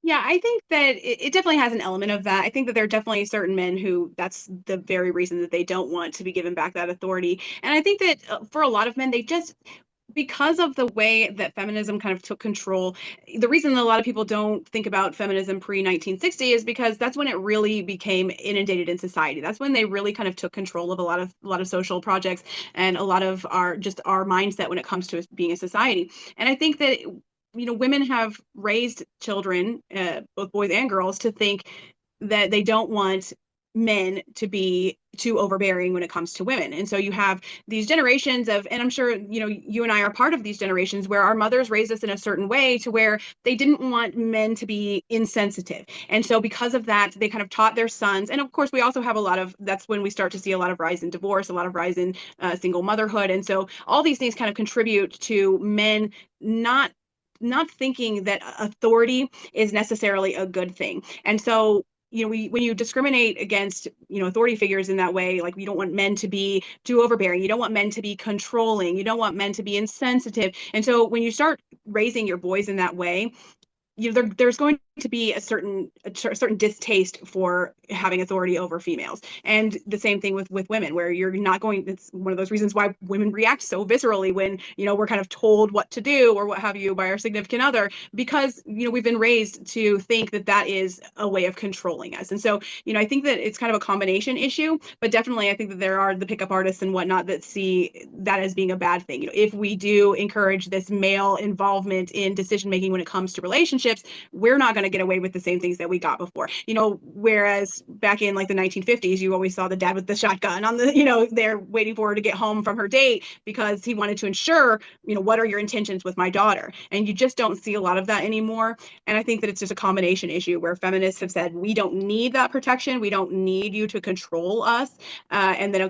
Yeah, I think that it definitely has an element of that. I think that there are definitely certain men who that's the very reason that they don't want to be given back that authority. And I think that for a lot of men, they just because of the way that feminism kind of took control, the reason that a lot of people don't think about feminism pre 1960 is because that's when it really became inundated in society. That's when they really kind of took control of a lot of social projects and a lot of our mindset when it comes to being a society. And I think that women have raised children, both boys and girls, to think that they don't want men to be too overbearing when it comes to women. And so you have these generations of, and I'm sure, you and I are part of these generations where our mothers raised us in a certain way to where they didn't want men to be insensitive. And so because of that, they kind of taught their sons. And of course, we also have that's when we start to see a lot of rise in divorce, a lot of rise in single motherhood. And so all these things kind of contribute to men not thinking that authority is necessarily a good thing. And so when you discriminate against authority figures in that way, like you don't want men to be too overbearing, you don't want men to be controlling, you don't want men to be insensitive. And so when you start raising your boys in that way, there's going to be a certain distaste for having authority over females, and the same thing with women, where you're not going. It's one of those reasons why women react so viscerally when we're kind of told what to do or what have you by our significant other, because we've been raised to think that that is a way of controlling us. And so I think that it's kind of a combination issue, but definitely I think that there are the pickup artists and whatnot that see that as being a bad thing. If we do encourage this male involvement in decision making when it comes to relationships, we're not going to get away with the same things that we got before. Whereas back in like the 1950s, you always saw the dad with the shotgun on they're waiting for her to get home from her date because he wanted to ensure, what are your intentions with my daughter? And you just don't see a lot of that anymore. And I think that it's just a combination issue where feminists have said, we don't need that protection. We don't need you to control us. And then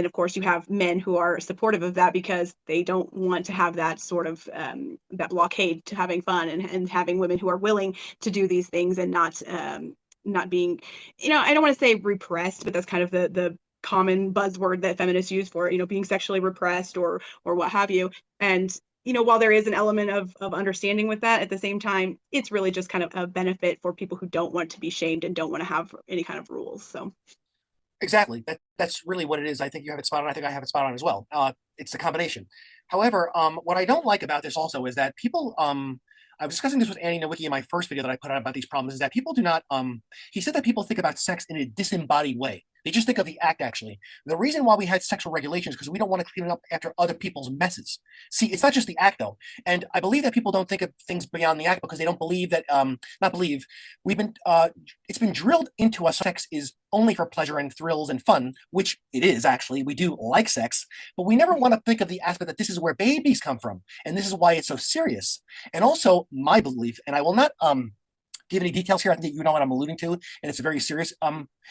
of course you have men who are supportive of that because they don't want to have that sort of that blockade to having fun and having women who are willing to do these things and not being, I don't want to say repressed, but that's kind of the common buzzword that feminists use for it, being sexually repressed or what have you. And while there is an element of understanding with that, at the same time, it's really just kind of a benefit for people who don't want to be shamed and don't want to have any kind of rules. So Exactly. That's really what it is. I think you have it spot on. I think I have it spot on as well. It's the combination. However, what I don't like about this also is that people. I was discussing this with Annie Nowicki in my first video that I put out about these problems. Is that people do not. He said that people think about sex in a disembodied way. They just think of the act. Actually, the reason why we had sexual regulations because we don't want to clean up after other people's messes. See, it's not just the act though, and I believe that people don't think of things beyond the act because they don't believe that. Not believe. We've been. It's been drilled into us. Sex is only for pleasure and thrills and fun, which it is actually. We do like sex, but we never want to think of the aspect that this is where babies come from, and this is why it's so serious. And also, my belief, and I will not give any details here. I think you know what I'm alluding to, and it's a very serious.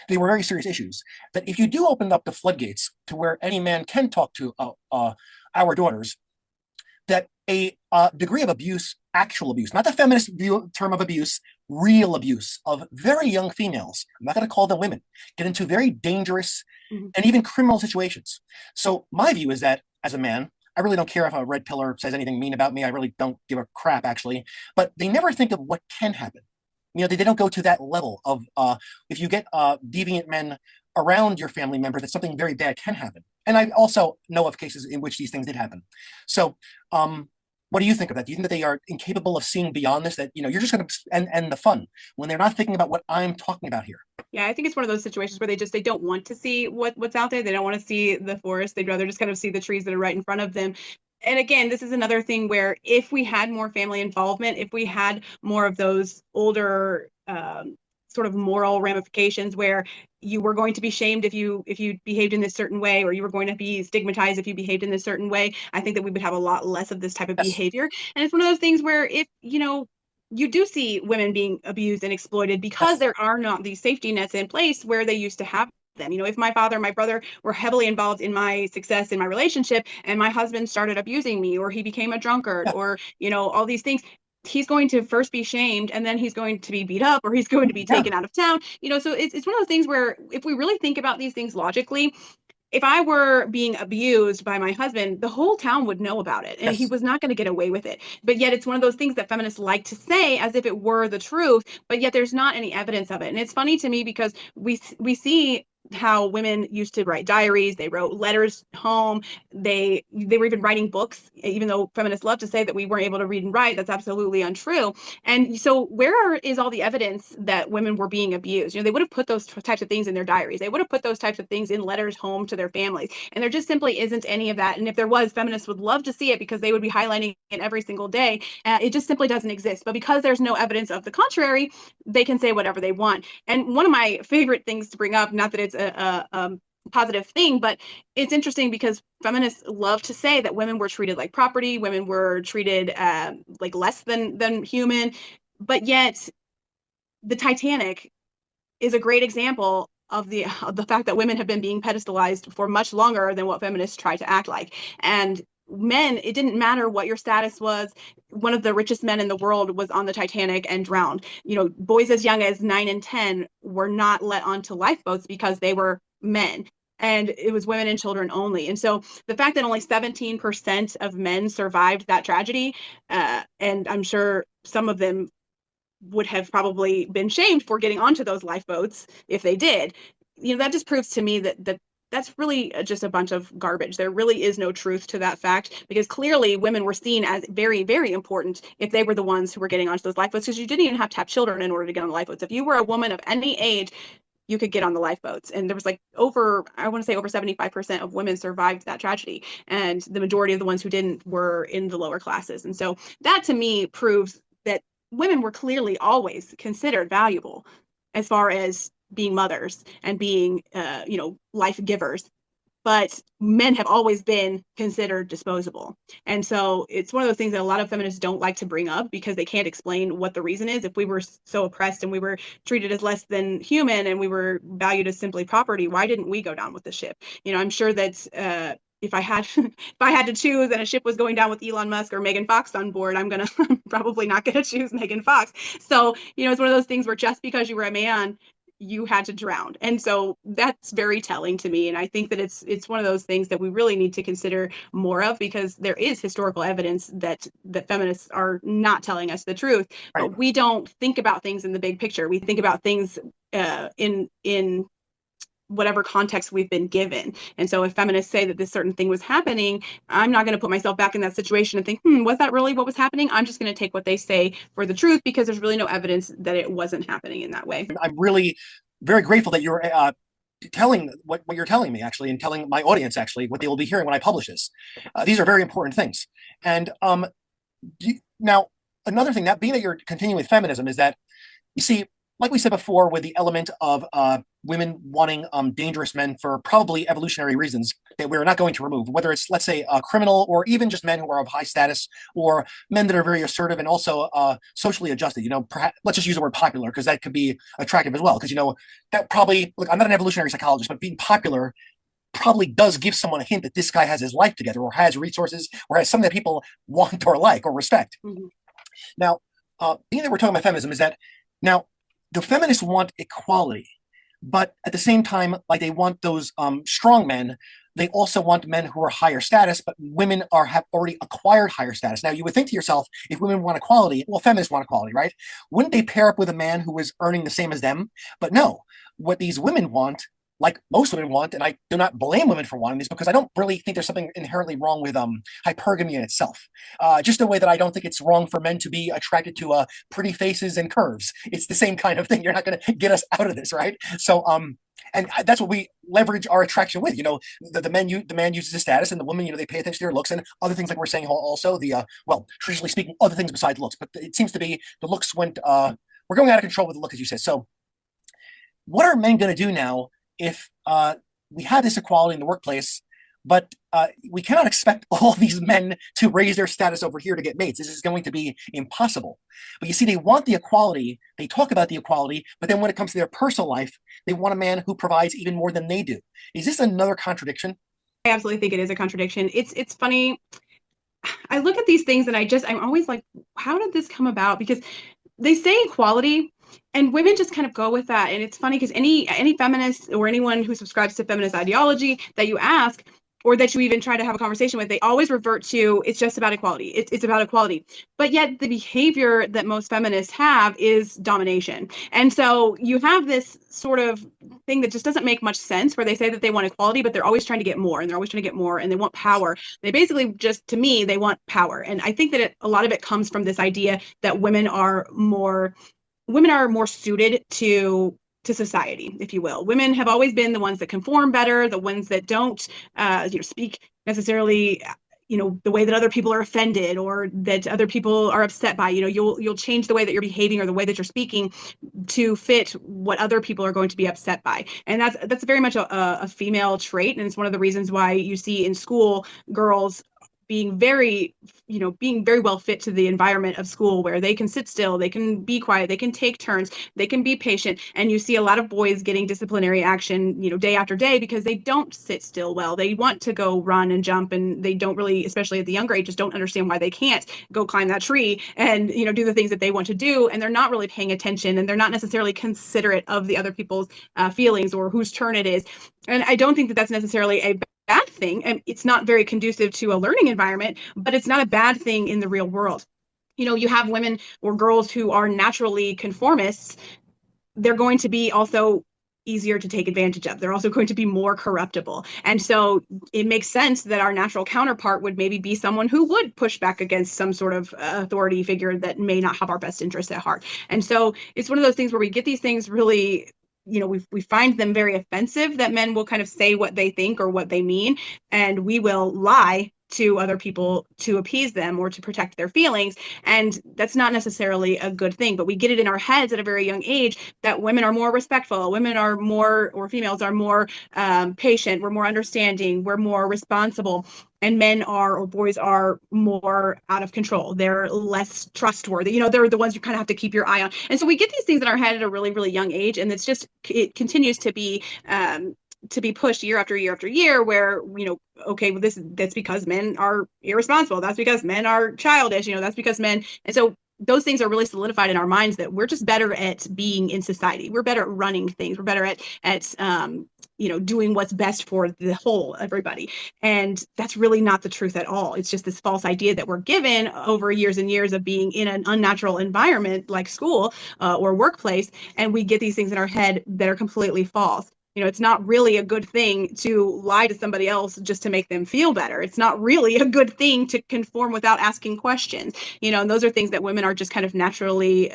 They were very serious issues. That if you do open up the floodgates to where any man can talk to our daughters, that a degree of abuse, actual abuse, not the feminist view, term of abuse, real abuse of very young females. I'm not going to call them women, get into very dangerous Mhm. and even criminal situations. So my view is that as a man, I really don't care if a red pillar says anything mean about me. I really don't give a crap, actually. But they never think of what can happen. They don't go to that level of if you get deviant men around your family members, that something very bad can happen. And I also know of cases in which these things did happen. So, what do you think of that? Do you think that they are incapable of seeing beyond this? That you're just going to end the fun when they're not thinking about what I'm talking about here. Yeah, I think it's one of those situations where they don't want to see what's out there. They don't want to see the forest. They'd rather just kind of see the trees that are right in front of them. And again, this is another thing where if we had more family involvement, if we had more of those older sort of moral ramifications where you were going to be shamed if you behaved in this certain way, or you were going to be stigmatized if you behaved in this certain way, I think that we would have a lot less of this type of Yes, behavior. And it's one of those things where if you do see women being abused and exploited because yes, there are not these safety nets in place where they used to have them. If my father and my brother were heavily involved in my success in my relationship and my husband started abusing me, or he became a drunkard, yeah, or all these things, he's going to first be shamed, and then he's going to be beat up, or he's going to be yeah, taken out of town. So it's one of those things where if we really think about these things logically, if I were being abused by my husband, the whole town would know about it and he yes, was not going to get away with it. But yet it's one of those things that feminists like to say as if it were the truth, but yet there's not any evidence of it. And it's funny to me because we see how women used to write diaries, they wrote letters home, they were even writing books, even though feminists love to say that we weren't able to read and write. That's absolutely untrue. And so is all the evidence that women were being abused? They would have put those types of things in their diaries. They would have put those types of things in letters home to their families. And there just simply isn't any of that. And if there was, feminists would love to see it because they would be highlighting it every single day. It just simply doesn't exist. But because there's no evidence of the contrary, they can say whatever they want. And one of my favorite things to bring up, not that it's a positive thing, but it's interesting because feminists love to say that women were treated like property, women were treated like less than human, but yet the Titanic is a great example of the fact that women have been being pedestalized for much longer than what feminists try to act like. And men, it didn't matter what your status was. One of the richest men in the world was on the Titanic and drowned. Boys as young as 9 and 10 were not let onto lifeboats because they were men. And it was women and children only. And so the fact that only 17% of men survived that tragedy, and I'm sure some of them would have probably been shamed for getting onto those lifeboats if they did. That just proves to me that that's really just a bunch of garbage. There really is no truth to that fact because clearly women were seen as very, very important if they were the ones who were getting onto those lifeboats, because you didn't even have to have children in order to get on the lifeboats. If you were a woman of any age, you could get on the lifeboats. And there was I want to say over 75% of women survived that tragedy. And the majority of the ones who didn't were in the lower classes. And so that to me proves that women were clearly always considered valuable as far as being mothers and being, life givers. But men have always been considered disposable. And so it's one of those things that a lot of feminists don't like to bring up because they can't explain what the reason is. If we were so oppressed and we were treated as less than human and we were valued as simply property, why didn't we go down with the ship? I'm sure that if I had if I had to choose and a ship was going down with Elon Musk or Megan Fox on board, I'm gonna probably not gonna choose Megan Fox. So, it's one of those things where just because you were a man, you had to drown. And so that's very telling to me. And I think that it's one of those things that we really need to consider more of, because there is historical evidence that feminists are not telling us the truth, right. but we don't think about things in the big picture. We think about things in whatever context we've been given. And so if feminists say that this certain thing was happening, I'm not going to put myself back in that situation and think, was that really what was happening? I'm just going to take what they say for the truth because there's really no evidence that it wasn't happening in that way. I'm really very grateful that you're telling what you're telling me, actually, and telling my audience, actually, what they will be hearing when I publish this. These are very important things. And now, another thing, that being that you're continuing with feminism, is that you see, like we said before, with the element of women wanting dangerous men for probably evolutionary reasons that we're not going to remove, whether it's, let's say, a criminal, or even just men who are of high status, or men that are very assertive and also socially adjusted. Perhaps, let's just use the word popular, because that could be attractive as well. Because that probably, look, I'm not an evolutionary psychologist, but being popular probably does give someone a hint that this guy has his life together or has resources or has something that people want or like or respect. Mhm. Now, being that we're talking about feminism, is that now the feminists want equality, but at the same time, like they want those strong men, they also want men who are higher status, but women are have already acquired higher status. Now, you would think to yourself, if women want equality, well, feminists want equality, right? Wouldn't they pair up with a man who is earning the same as them? But no, what these women want, like most women want, and I do not blame women for wanting this because I don't really think there's something inherently wrong with hypergamy in itself. Just the way that I don't think it's wrong for men to be attracted to pretty faces and curves. It's the same kind of thing. You're not going to get us out of this, right? So and that's what we leverage our attraction with. The man uses his status, and the woman, they pay attention to their looks and other things, like we're saying. Also, the well, traditionally speaking, other things besides looks, but it seems to be the looks went. We're going out of control with the look, as you said. So, what are men going to do now if we have this equality in the workplace, but we cannot expect all these men to raise their status over here to get mates? This is going to be impossible. But you see, they want the equality. They talk about the equality, but then when it comes to their personal life, they want a man who provides even more than they do. Is this another contradiction? I absolutely think it is a contradiction. It's funny. I look at these things and I'm always like, how did this come about? Because they say equality and women just kind of go with that. And it's funny because any feminist or anyone who subscribes to feminist ideology that you ask, or that you even try to have a conversation with, they always revert to it's just about equality. It's about equality. But yet the behavior that most feminists have is domination. And so you have this sort of thing that just doesn't make much sense, where they say that they want equality, but they're always trying to get more, and they're always trying to get more, and they want power. They basically just, to me, they want power. And I think that a lot of it comes from this idea that women are more suited to society, if you will. Women have always been the ones that conform better, the ones that don't speak necessarily the way that other people are offended or that other people are upset by. You'll change the way that you're behaving or the way that you're speaking to fit what other people are going to be upset by. And that's very much a female trait, and it's one of the reasons why you see in school girls being very well fit to the environment of school, where they can sit still, they can be quiet, they can take turns, they can be patient. And you see a lot of boys getting disciplinary action, day after day, because they don't sit still well. They want to go run and jump, and they don't really, especially at the younger ages, don't understand why they can't go climb that tree and do the things that they want to do. And they're not really paying attention, and they're not necessarily considerate of the other people's feelings or whose turn it is. And I don't think that that's necessarily a bad thing, and it's not very conducive to a learning environment, but it's not a bad thing in the real world. You have women or girls who are naturally conformists. They're going to be also easier to take advantage of. They're also going to be more corruptible. And so it makes sense that our natural counterpart would maybe be someone who would push back against some sort of authority figure that may not have our best interests at heart. And so it's one of those things where we get these things really, we find them very offensive, that men will kind of say what they think or what they mean, and we will lie to other people to appease them or to protect their feelings. And that's not necessarily a good thing, but we get it in our heads at a very young age that women are more respectful, women are more, or females are more patient, we're more understanding, we're more responsible, and men are, or boys are, more out of control. They're less trustworthy. They're the ones you kind of have to keep your eye on. And so we get these things in our head at a really, really young age, and it continues to be pushed year after year after year, where okay, well, that's because men are irresponsible, that's because men are childish, that's because men. And so those things are really solidified in our minds, that we're just better at being in society, we're better at running things, we're better at doing what's best for the whole everybody. And that's really not the truth at all. It's just this false idea that we're given over years and years of being in an unnatural environment like school or workplace, and we get these things in our head that are completely false. It's not really a good thing to lie to somebody else just to make them feel better. It's not really a good thing to conform without asking questions. And those are things that women are just kind of naturally,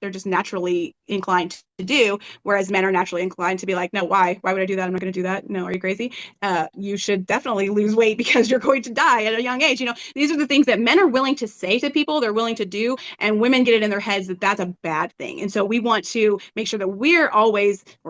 they're just naturally inclined to do, whereas men are naturally inclined to be like, no, why would I do that? I'm not going to do that. No, are you crazy? You should definitely lose weight because you're going to die at a young age. These are the things that men are willing to say to people, they're willing to do, and women get it in their heads that that's a bad thing. And so we want to make sure that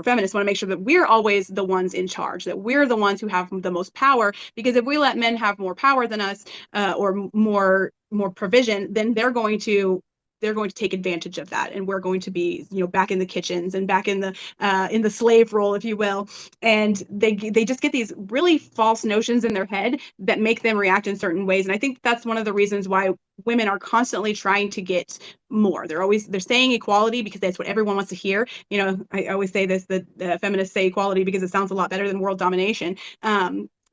feminists want to make sure that we're always the ones in charge, that we're the ones who have the most power, because if we let men have more power than us, or more provision, then they're going to they're going to take advantage of that, and we're going to be, back in the kitchens and back in the slave role, if you will. And they just get these really false notions in their head that make them react in certain ways. And I think that's one of the reasons why women are constantly trying to get more. They're saying equality because that's what everyone wants to hear. I always say this, that feminists say equality because it sounds a lot better than world domination.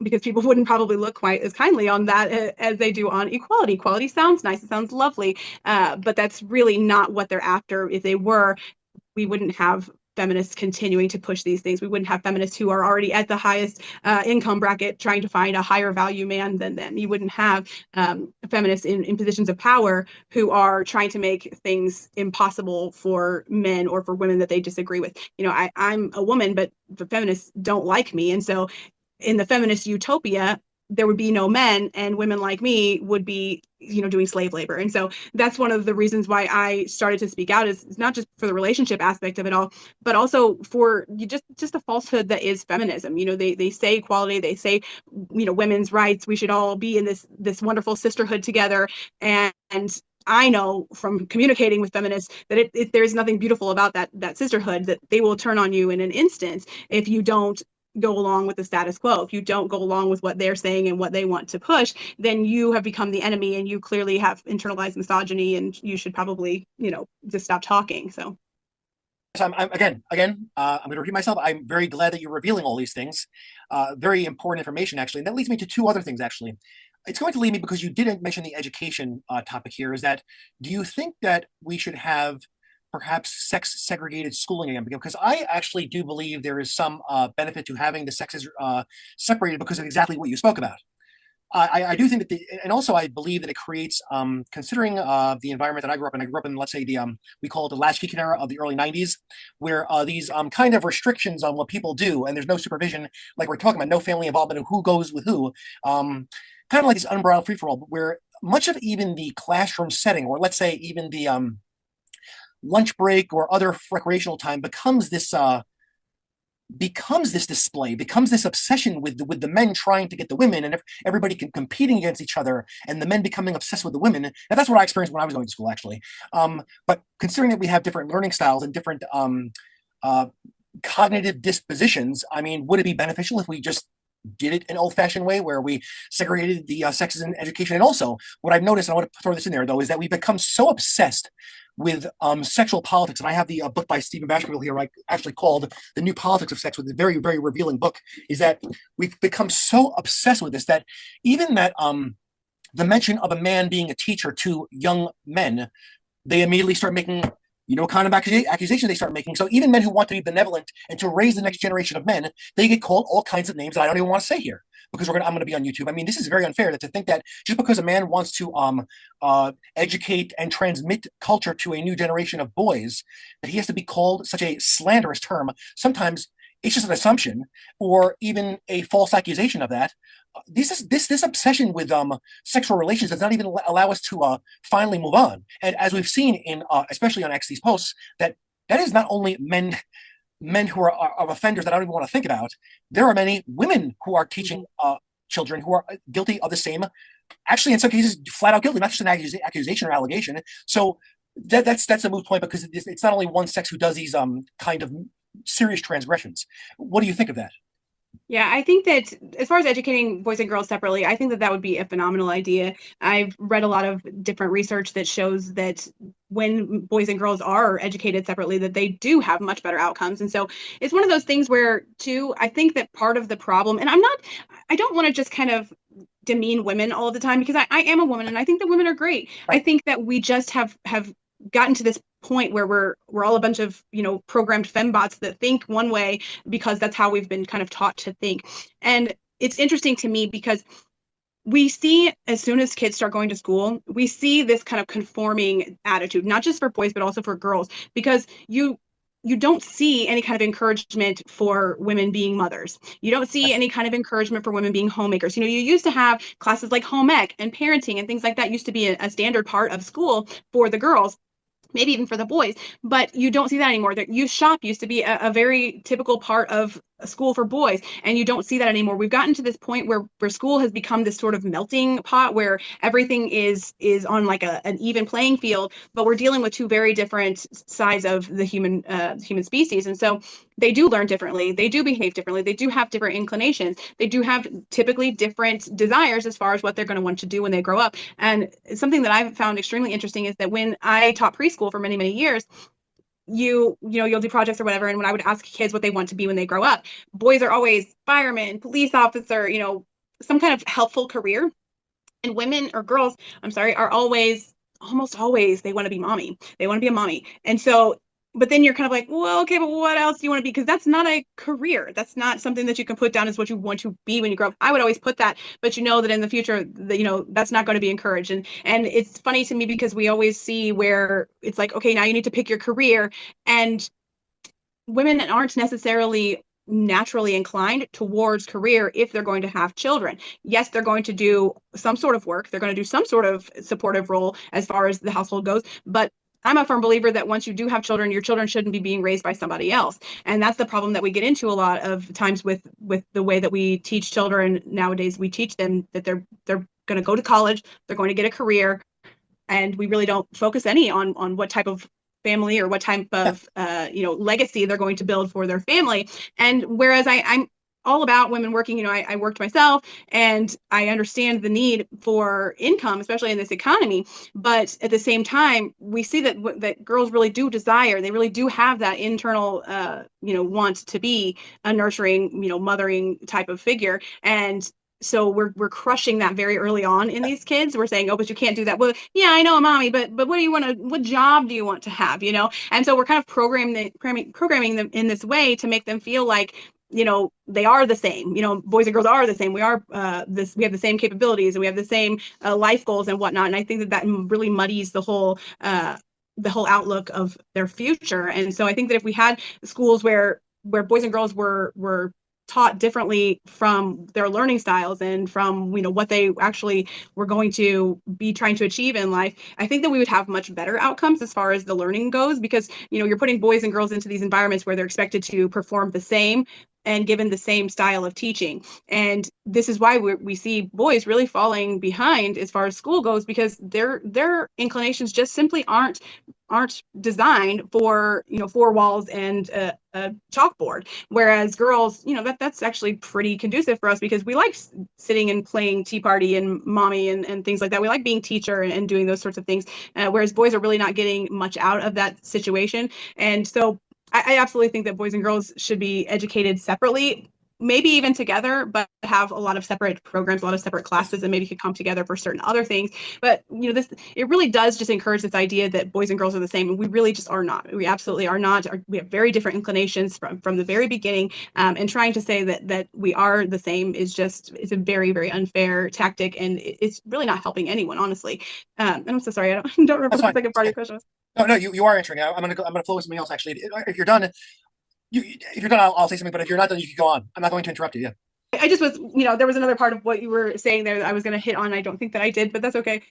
Because people wouldn't probably look quite as kindly on that as they do on equality. Equality sounds nice, it sounds lovely, but that's really not what they're after. If they were, we wouldn't have feminists continuing to push these things. We wouldn't have feminists who are already at the highest income bracket trying to find a higher value man than them. You wouldn't have feminists in positions of power who are trying to make things impossible for men or for women that they disagree with. I'm a woman, but the feminists don't like me. And so in the feminist utopia, there would be no men, and women like me would be, doing slave labor. And so that's one of the reasons why I started to speak out, is not just for the relationship aspect of it all, but also for just the falsehood that is feminism. They say equality, they say, women's rights, we should all be in this wonderful sisterhood together. And I know from communicating with feminists that there's nothing beautiful about that sisterhood, that they will turn on you in an instant if you don't go along with the status quo. If you don't go along with what they're saying and what they want to push, then you have become the enemy, and you clearly have internalized misogyny, and you should probably, just stop talking. So again, I'm going to repeat myself. I'm very glad that you're revealing all these things. Very important information, actually. And that leads me to two other things, actually. It's going to lead me, because you didn't mention the education topic here, is that, do you think that we should have perhaps sex segregated schooling again? Because I actually do believe there is some benefit to having the sexes separated, because of exactly what you spoke about. I do think that, and also I believe that it creates, considering the environment that I grew up in, let's say we call it the latchkey era of the early 90s, where these kind of restrictions on what people do, and there's no supervision, like we're talking about, no family involvement of who goes with who, kind of like this unbridled free-for-all, where much of even the classroom setting, or let's say even the lunch break or other recreational time, becomes this display, becomes this obsession with the men trying to get the women, and everybody competing against each other, and the men becoming obsessed with the women. And that's what I experienced when I was going to school, actually. But considering that we have different learning styles and different cognitive dispositions, I mean, would it be beneficial if we just did it an old-fashioned way, where we segregated the sexes in education? And also, what I've noticed, and I want to throw this in there, though, is that we've become so obsessed with sexual politics. And I have the book by Stephen Baskerville here, actually called The New Politics of Sex, with a very, very revealing book, is that we've become so obsessed with this that even that the mention of a man being a teacher to young men, they immediately start making, what kind of accusation they start making. So even men who want to be benevolent and to raise the next generation of men, they get called all kinds of names that I don't even want to say here, because I'm going to be on YouTube. I mean, this is very unfair, to think that just because a man wants to educate and transmit culture to a new generation of boys, that he has to be called such a slanderous term. Sometimes it's just an assumption, or even a false accusation of that. This obsession with sexual relations does not even allow us to finally move on. And as we've seen in especially on these posts, that is not only men who are offenders that I don't even want to think about. There are many women who are teaching children who are guilty of the same, actually in some cases flat out guilty, not just an accusation or allegation. So that's a moot point, because it's not only one sex who does these kind of serious transgressions. What do you think of that? Yeah, I think that as far as educating boys and girls separately, I think that would be a phenomenal idea. I've read a lot of different research that shows that when boys and girls are educated separately, that they do have much better outcomes. And so it's one of those things where, too, I think that part of the problem, and I don't want to just kind of demean women all the time, because I am a woman, and I think that women are great. I think that we just have gotten to this point where we're all a bunch of programmed fembots that think one way because that's how we've been kind of taught to think. And it's interesting to me because we see, as soon as kids start going to school, we see this kind of conforming attitude, not just for boys but also for girls, because you don't see any kind of encouragement for women being mothers. You don't see any kind of encouragement for women being homemakers. You used to have classes like home ec and parenting and things like that used to be a standard part of school for the girls, maybe even for the boys, but you don't see that anymore. That youth shop used to be a very typical part of a school for boys, and you don't see that anymore. We've gotten to this point where school has become this sort of melting pot where everything is on like an even playing field, but we're dealing with two very different sides of the human species. And so they do learn differently, they do behave differently, they do have different inclinations, they do have typically different desires as far as what they're going to want to do when they grow up. And something that I've found extremely interesting is that when I taught preschool for many years, you'll do projects or whatever, and when I would ask kids what they want to be when they grow up, boys are always fireman, police officer, some kind of helpful career, and women or girls, I'm sorry, are always, almost always, they want to be mommy, they want to be a mommy. And so, but then you're kind of like, well, okay, but what else do you want to be? Because that's not a career, that's not something that you can put down as what you want to be when you grow up. I would always put that, but that in the future that that's not going to be encouraged. And it's funny to me because we always see where it's like, okay, now you need to pick your career, and women aren't necessarily naturally inclined towards career if they're going to have children. Yes, they're going to do some sort of work, they're going to do some sort of supportive role as far as the household goes, but I'm a firm believer that once you do have children, your children shouldn't be being raised by somebody else. And that's the problem that we get into a lot of times with the way that we teach children nowadays. We teach them that they're going to go to college, they're going to get a career, and we really don't focus any on what type of family or what type Yeah. of legacy they're going to build for their family. And whereas I'm all about women working, I worked myself, and I understand the need for income, especially in this economy. But at the same time, we see that girls really do desire, they really do have that internal, want to be a nurturing, mothering type of figure. And so we're crushing that very early on in these kids. We're saying, oh, but you can't do that. Well, yeah, I know, mommy, but what do you want to? What job do you want to have? And so we're kind of programming them in this way to make them feel like they are the same. Boys and girls are the same. We are we have the same capabilities, and we have the same life goals and whatnot. And I think that really muddies the whole outlook of their future. And so I think that if we had schools where boys and girls were taught differently from their learning styles and from what they actually were going to be trying to achieve in life, I think that we would have much better outcomes as far as the learning goes, because you're putting boys and girls into these environments where they're expected to perform the same and given the same style of teaching. And this is why we see boys really falling behind as far as school goes, because their inclinations just simply aren't designed for four walls and a chalkboard, whereas girls, that's actually pretty conducive for us, because we like sitting and playing tea party and mommy and things like that. We like being teacher and doing those sorts of things, whereas boys are really not getting much out of that situation. And so I absolutely think that boys and girls should be educated separately, maybe even together, but have a lot of separate programs, a lot of separate classes, and maybe could come together for certain other things. But it really does just encourage this idea that boys and girls are the same, and we really just are not. We absolutely are not. We have very different inclinations from the very beginning, and trying to say that we are the same it's a very, very unfair tactic, and it's really not helping anyone, honestly. And I'm so sorry, I don't remember That's what the fine. second part of your question was. No, you are answering. I'm gonna flow with something else actually. If you're done, if you're done, I'll say something. But if you're not done, you can go on. I'm not going to interrupt you. Yeah. I just was, there was another part of what you were saying there that I was going to hit on. I don't think that I did, but that's okay.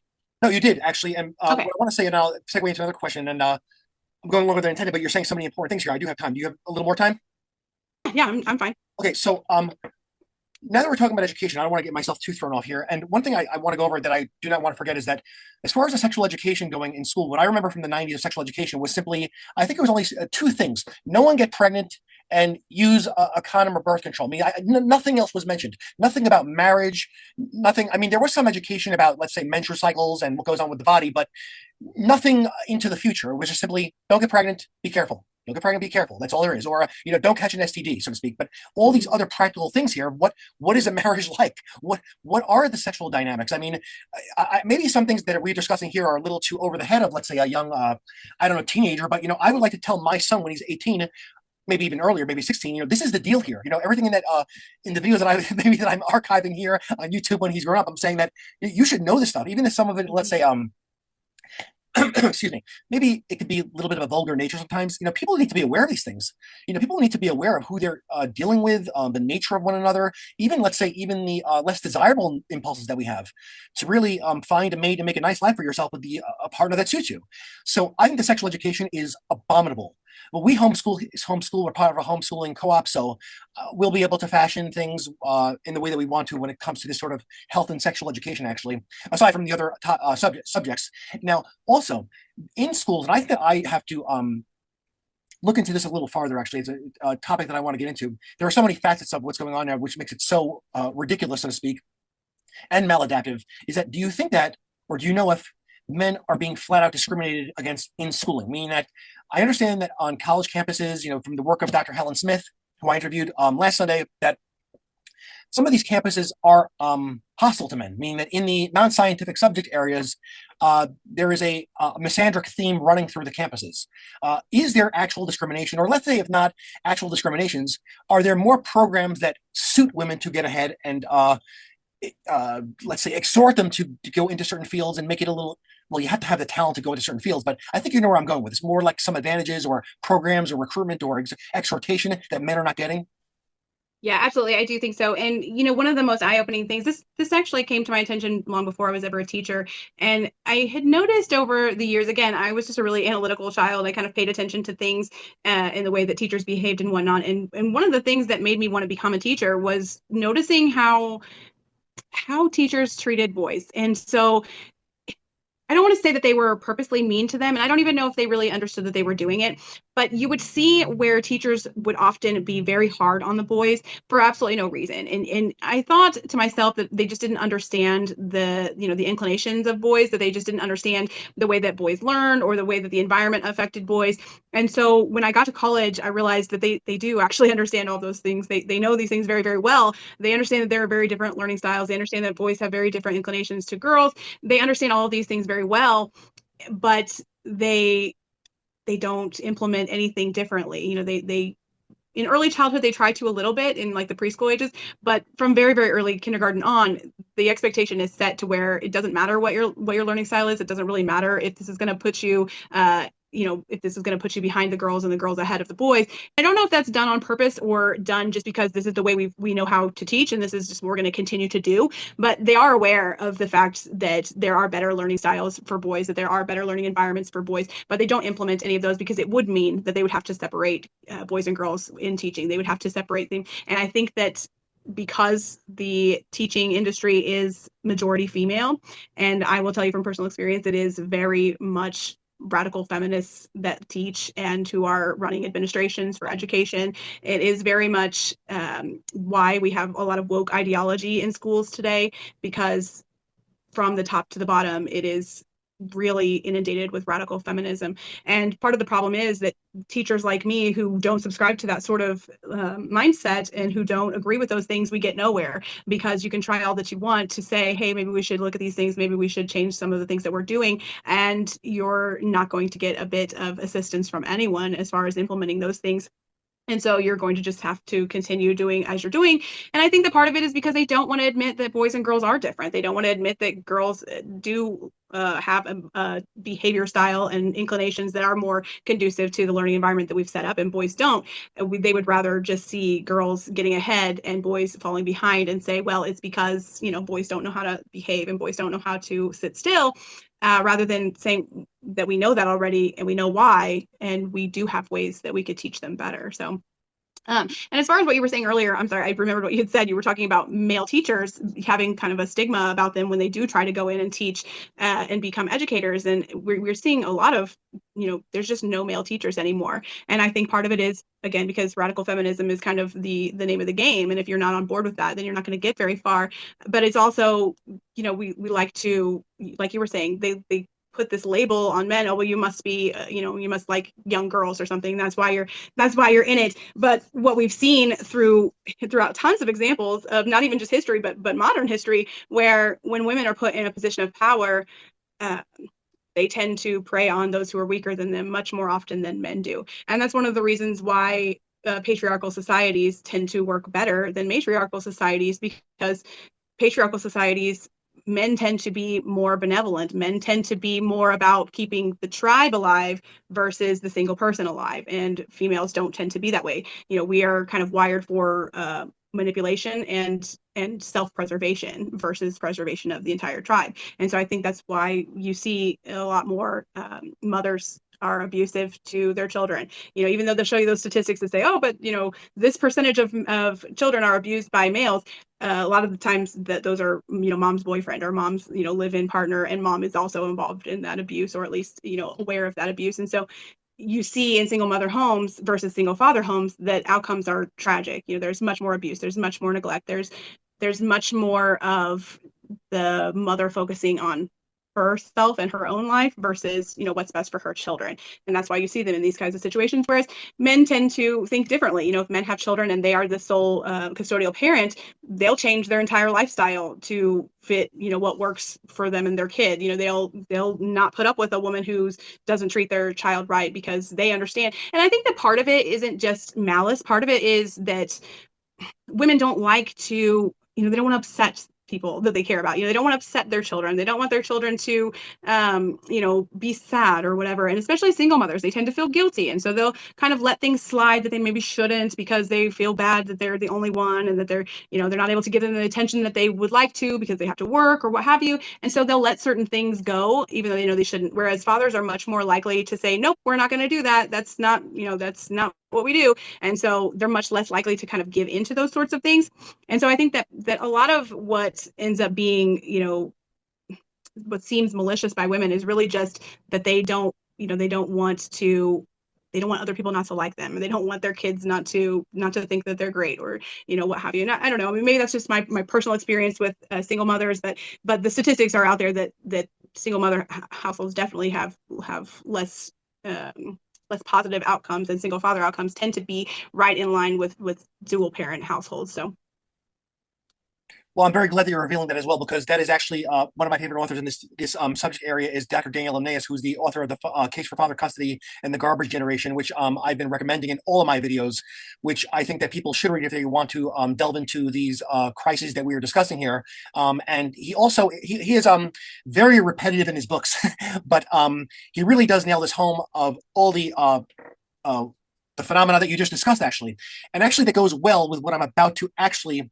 No, you did actually. And Okay. what I want to say, and I'll segue into another question. And I'm going longer than intended, but you're saying so many important things here. I do have time. Do you have a little more time? Yeah, I'm fine. Okay, so now that we're talking about education, I don't want to get myself too thrown off here. And one thing I want to go over that I do not want to forget is that as far as the sexual education going in school, what I remember from the 90s of sexual education was simply, I think it was only two things. No one get pregnant and use a condom or birth control. I mean, nothing else was mentioned. Nothing about marriage, nothing. I mean, there was some education about, let's say, menstrual cycles and what goes on with the body, but nothing into the future. It was just simply, don't get pregnant, be careful. Don't get pregnant, be careful. That's all there is. Or, don't catch an STD, so to speak. But all these other practical things here, what is a marriage like? What are the sexual dynamics? I mean, maybe some things that we're discussing here are a little too over the head of, let's say, a young, I don't know, teenager. But, I would like to tell my son when he's 18, maybe even earlier, maybe 16, this is the deal here. Everything in that, in the videos that I'm archiving here on YouTube when he's grown up, I'm saying that you should know this stuff. Even if some of it, let's say, excuse me, maybe it could be a little bit of a vulgar nature sometimes. People need to be aware of these things. People need to be aware of who they're dealing with, the nature of one another, even, let's say, even the less desirable impulses that we have, to really find a mate and make a nice life for yourself with a partner that suits you. So I think the sexual education is abominable. Well, we homeschool. We're part of a homeschooling co-op, so we'll be able to fashion things in the way that we want to when it comes to this sort of health and sexual education. Actually, aside from the other subjects. Now, also in schools, and I think that I have to look into this a little farther. Actually, it's a topic that I want to get into. There are so many facets of what's going on there, which makes it so ridiculous, so to speak, and maladaptive. Is that do you think that, or do you know if men are being flat out discriminated against in schooling? Meaning that I understand that on college campuses, from the work of Dr. Helen Smith, who I interviewed last Sunday, that some of these campuses are hostile to men, meaning that in the non-scientific subject areas, there is a misandric theme running through the campuses. Is there actual discrimination, or let's say if not actual discriminations, are there more programs that suit women to get ahead and let's say exhort them to go into certain fields and make it a little, well, you have to have the talent to go into certain fields, but I think you know where I'm going with this. More like some advantages or programs or recruitment or exhortation that men are not getting. Yeah, absolutely. I do think so. And one of the most eye-opening things, this actually came to my attention long before I was ever a teacher. And I had noticed over the years, again, I was just a really analytical child. I kind of paid attention to things in the way that teachers behaved and whatnot. And one of the things that made me want to become a teacher was noticing how teachers treated boys. And so I don't want to say that they were purposely mean to them, and I don't even know if they really understood that they were doing it, but you would see where teachers would often be very hard on the boys for absolutely no reason. And I thought to myself that they just didn't understand the inclinations of boys, that they just didn't understand the way that boys learn or the way that the environment affected boys. And so when I got to college, I realized that they do actually understand all those things. They know these things very, very well. They understand that there are very different learning styles. They understand that boys have very different inclinations to girls. They understand all of these things very well, but they don't implement anything differently. They in early childhood they try to a little bit in like the preschool ages, but from very, very early kindergarten on, the expectation is set to where it doesn't matter what your learning style is. It doesn't really matter if this is going to put you if this is going to put you behind the girls and the girls ahead of the boys. I don't know if that's done on purpose or done just because this is the way we know how to teach and this is just what we're going to continue to do. But they are aware of the fact that there are better learning styles for boys, that there are better learning environments for boys, but they don't implement any of those because it would mean that they would have to separate boys and girls in teaching. They would have to separate them. And I think that because the teaching industry is majority female, and I will tell you from personal experience, it is very much radical feminists that teach and who are running administrations for education. It is very much why we have a lot of woke ideology in schools today, because from the top to the bottom, it is really inundated with radical feminism. And part of the problem is that teachers like me who don't subscribe to that sort of mindset and who don't agree with those things, we get nowhere, because you can try all that you want to say, hey, maybe we should look at these things, maybe we should change some of the things that we're doing, and you're not going to get a bit of assistance from anyone as far as implementing those things. And so you're going to just have to continue doing as you're doing. And I think that part of it is because they don't want to admit that boys and girls are different. They don't want to admit that girls do have a behavior style and inclinations that are more conducive to the learning environment that we've set up, and boys don't. They would rather just see girls getting ahead and boys falling behind and say, well, it's because, boys don't know how to behave and boys don't know how to sit still. Rather than saying that we know that already and we know why, and we do have ways that we could teach them better. So and as far as what you were saying earlier, I'm sorry, I remembered what you had said. You were talking about male teachers having kind of a stigma about them when they do try to go in and teach and become educators. And we're seeing a lot of, there's just no male teachers anymore. And I think part of it is, again, because radical feminism is kind of the name of the game. And if you're not on board with that, then you're not going to get very far. But it's also, we like to, like you were saying, they put this label on men. Oh, well, you must be, you must like young girls or something. That's why you're in it. But what we've seen throughout tons of examples of not even just history, but modern history, where when women are put in a position of power, they tend to prey on those who are weaker than them much more often than men do. And that's one of the reasons why patriarchal societies tend to work better than matriarchal societies, because patriarchal societies, men tend to be more benevolent. Men tend to be more about keeping the tribe alive versus the single person alive. And females don't tend to be that way. We are kind of wired for manipulation and self-preservation versus preservation of the entire tribe. And so I think that's why you see a lot more mothers are abusive to their children. Even though they'll show you those statistics that say, oh, but this percentage of children are abused by males. A lot of the times that those are mom's boyfriend or mom's live-in partner, and mom is also involved in that abuse, or at least aware of that abuse. And so you see in single mother homes versus single father homes that outcomes are tragic. There's much more abuse, there's much more neglect, there's much more of the mother focusing on herself and her own life versus what's best for her children. And that's why you see them in these kinds of situations, whereas men tend to think differently. If men have children and they are the sole custodial parent, they'll change their entire lifestyle to fit what works for them and their kid. They'll not put up with a woman who doesn't treat their child right because they understand. And I think that part of it isn't just malice. Part of it is that women don't like to, they don't want to upset people that they care about. They don't want to upset their children. They don't want their children to, be sad or whatever. And especially single mothers, they tend to feel guilty. And so they'll kind of let things slide that they maybe shouldn't because they feel bad that they're the only one and that they're not able to give them the attention that they would like to because they have to work or what have you. And so they'll let certain things go, even though they know they shouldn't. Whereas fathers are much more likely to say, nope, we're not going to do that. That's not what we do. And so they're much less likely to kind of give into those sorts of things. And so I think that a lot of what ends up being, what seems malicious by women is really just that they don't want other people not to like them, or they don't want their kids not to think that they're great, or what have you. And I don't know. I mean, maybe that's just my personal experience with single mothers, but the statistics are out there that single mother households definitely have less positive outcomes, and single father outcomes tend to be right in line with dual parent households. So Well, I'm very glad that you're revealing that as well, because that is actually one of my favorite authors in this subject area is Dr. Daniel Linnaeus, who's the author of the Case for Father Custody and the Garbage Generation, which I've been recommending in all of my videos, which I think that people should read if they want to delve into these crises that we are discussing here. And he also he is very repetitive in his books, but he really does nail this home of all the phenomena that you just discussed, actually, and actually that goes well with what I'm about to actually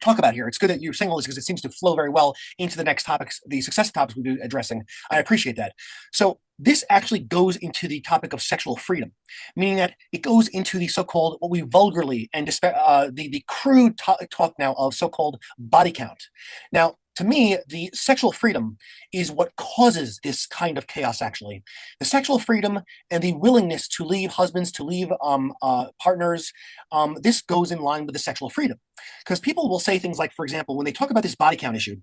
talk about here. It's good that you're saying all this because it seems to flow very well into the next topics, the successive topics we'll be addressing. I appreciate that. So this actually goes into the topic of sexual freedom, meaning that it goes into the so-called, what we vulgarly and the crude talk now of so-called body count. Now, to me, the sexual freedom is what causes this kind of chaos, actually. The sexual freedom and the willingness to leave husbands, to leave partners, this goes in line with the sexual freedom. Because people will say things like, for example, when they talk about this body count issue,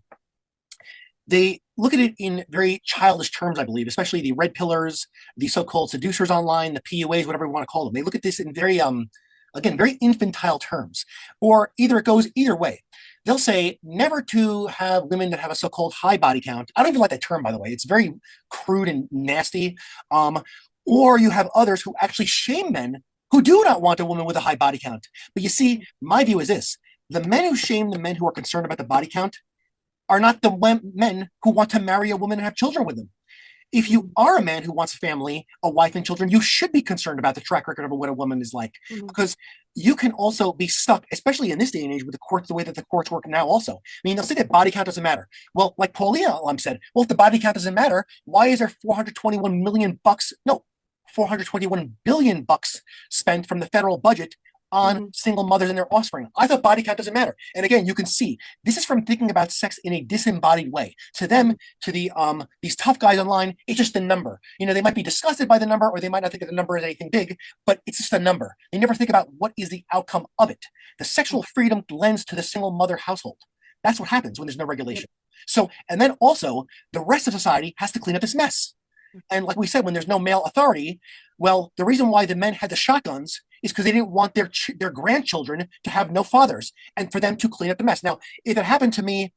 they look at it in very childish terms, I believe, especially the red pillars, the so-called seducers online, the PUAs, whatever we want to call them. They look at this in very, again, very infantile terms, or either it goes either way. They'll say never to have women that have a so-called high body count. I don't even like that term, by the way. It's very crude and nasty. Or you have others who actually shame men who do not want a woman with a high body count. But you see, my view is this. The men who shame the men who are concerned about the body count are not the men who want to marry a woman and have children with them. If you are a man who wants a family, a wife and children, you should be concerned about the track record of what a woman is like, because you can also be stuck, especially in this day and age with the courts, the way that the courts work now also. I mean, they'll say that body count doesn't matter. Well, like Paulina said, well, if the body count doesn't matter, why is there 421 million bucks? No, 421 billion bucks spent from the federal budget on single mothers and their offspring. I thought body count doesn't matter. And again, you can see this is from thinking about sex in a disembodied way. To them, to these tough guys online, it's just a number. They might be disgusted by the number, or they might not think that the number is anything big, but it's just a number. They never think about what is the outcome of it. The sexual freedom lends to the single mother household. That's what happens when there's no regulation. So, and then also the rest of society has to clean up this mess. And like we said, when there's no male authority, well, the reason why the men had the shotguns is because they didn't want their grandchildren to have no fathers and for them to clean up the mess. Now, if it happened to me,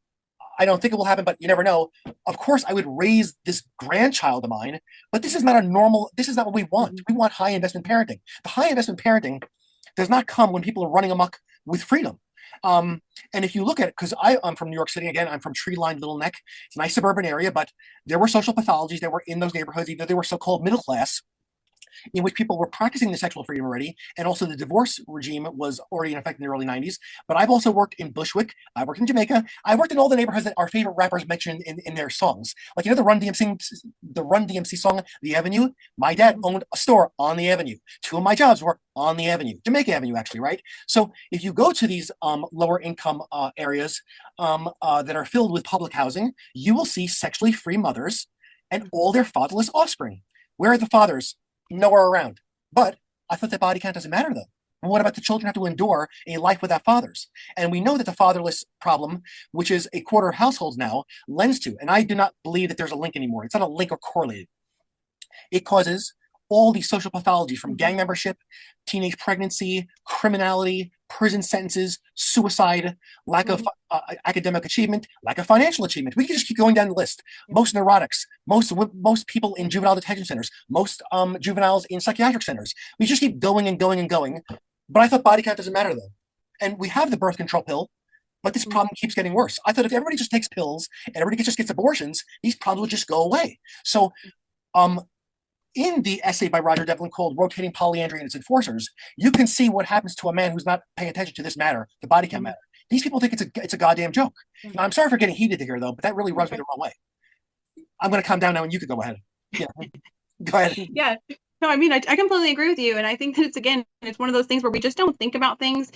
I don't think it will happen, but you never know. Of course, I would raise this grandchild of mine, but this is not what we want. We want high investment parenting. The high investment parenting does not come when people are running amok with freedom. And if you look at it, because I'm from New York City, again, I'm from tree-lined Little Neck. It's a nice suburban area, but there were social pathologies that were in those neighborhoods, even though they were so-called middle class. in which people were practicing the sexual freedom already, and also the divorce regime was already in effect in the early 90s. But I've also worked in Bushwick, I worked in Jamaica, I worked in all the neighborhoods that our favorite rappers mention in their songs. Like, you know, the Run DMC song, The Avenue? My dad owned a store on the Avenue. Two of my jobs were on the Avenue, Jamaica Avenue, actually, right? So if you go to these lower income areas that are filled with public housing, you will see sexually free mothers and all their fatherless offspring. Where are the fathers? Nowhere around. But I thought that body count doesn't matter though. And what about the children have to endure a life without fathers? And we know that the fatherless problem, which is a quarter of households now, lends to, and I do not believe that there's a link anymore. It's not a link or correlated. It causes all these social pathologies from gang membership, teenage pregnancy, criminality, prison sentences, suicide, lack of academic achievement, lack of financial achievement. We can just keep going down the list. Most neurotics, most people in juvenile detention centers, most juveniles in psychiatric centers. We just keep going and going and going. But I thought body count doesn't matter though. And we have the birth control pill, but this problem keeps getting worse. I thought if everybody just takes pills and everybody just gets abortions, these problems would just go away. So in the essay by Roger Devlin called Rotating Polyandry and Its Enforcers, you can see what happens to a man who's not paying attention to this matter, the body count matter. These people think it's a goddamn joke. Now, I'm sorry for getting heated here, though, but that really rubs me the wrong way. I'm going to calm down now and you could go ahead. Yeah, go ahead. Yeah. No, I mean, I completely agree with you. And I think that it's one of those things where we just don't think about things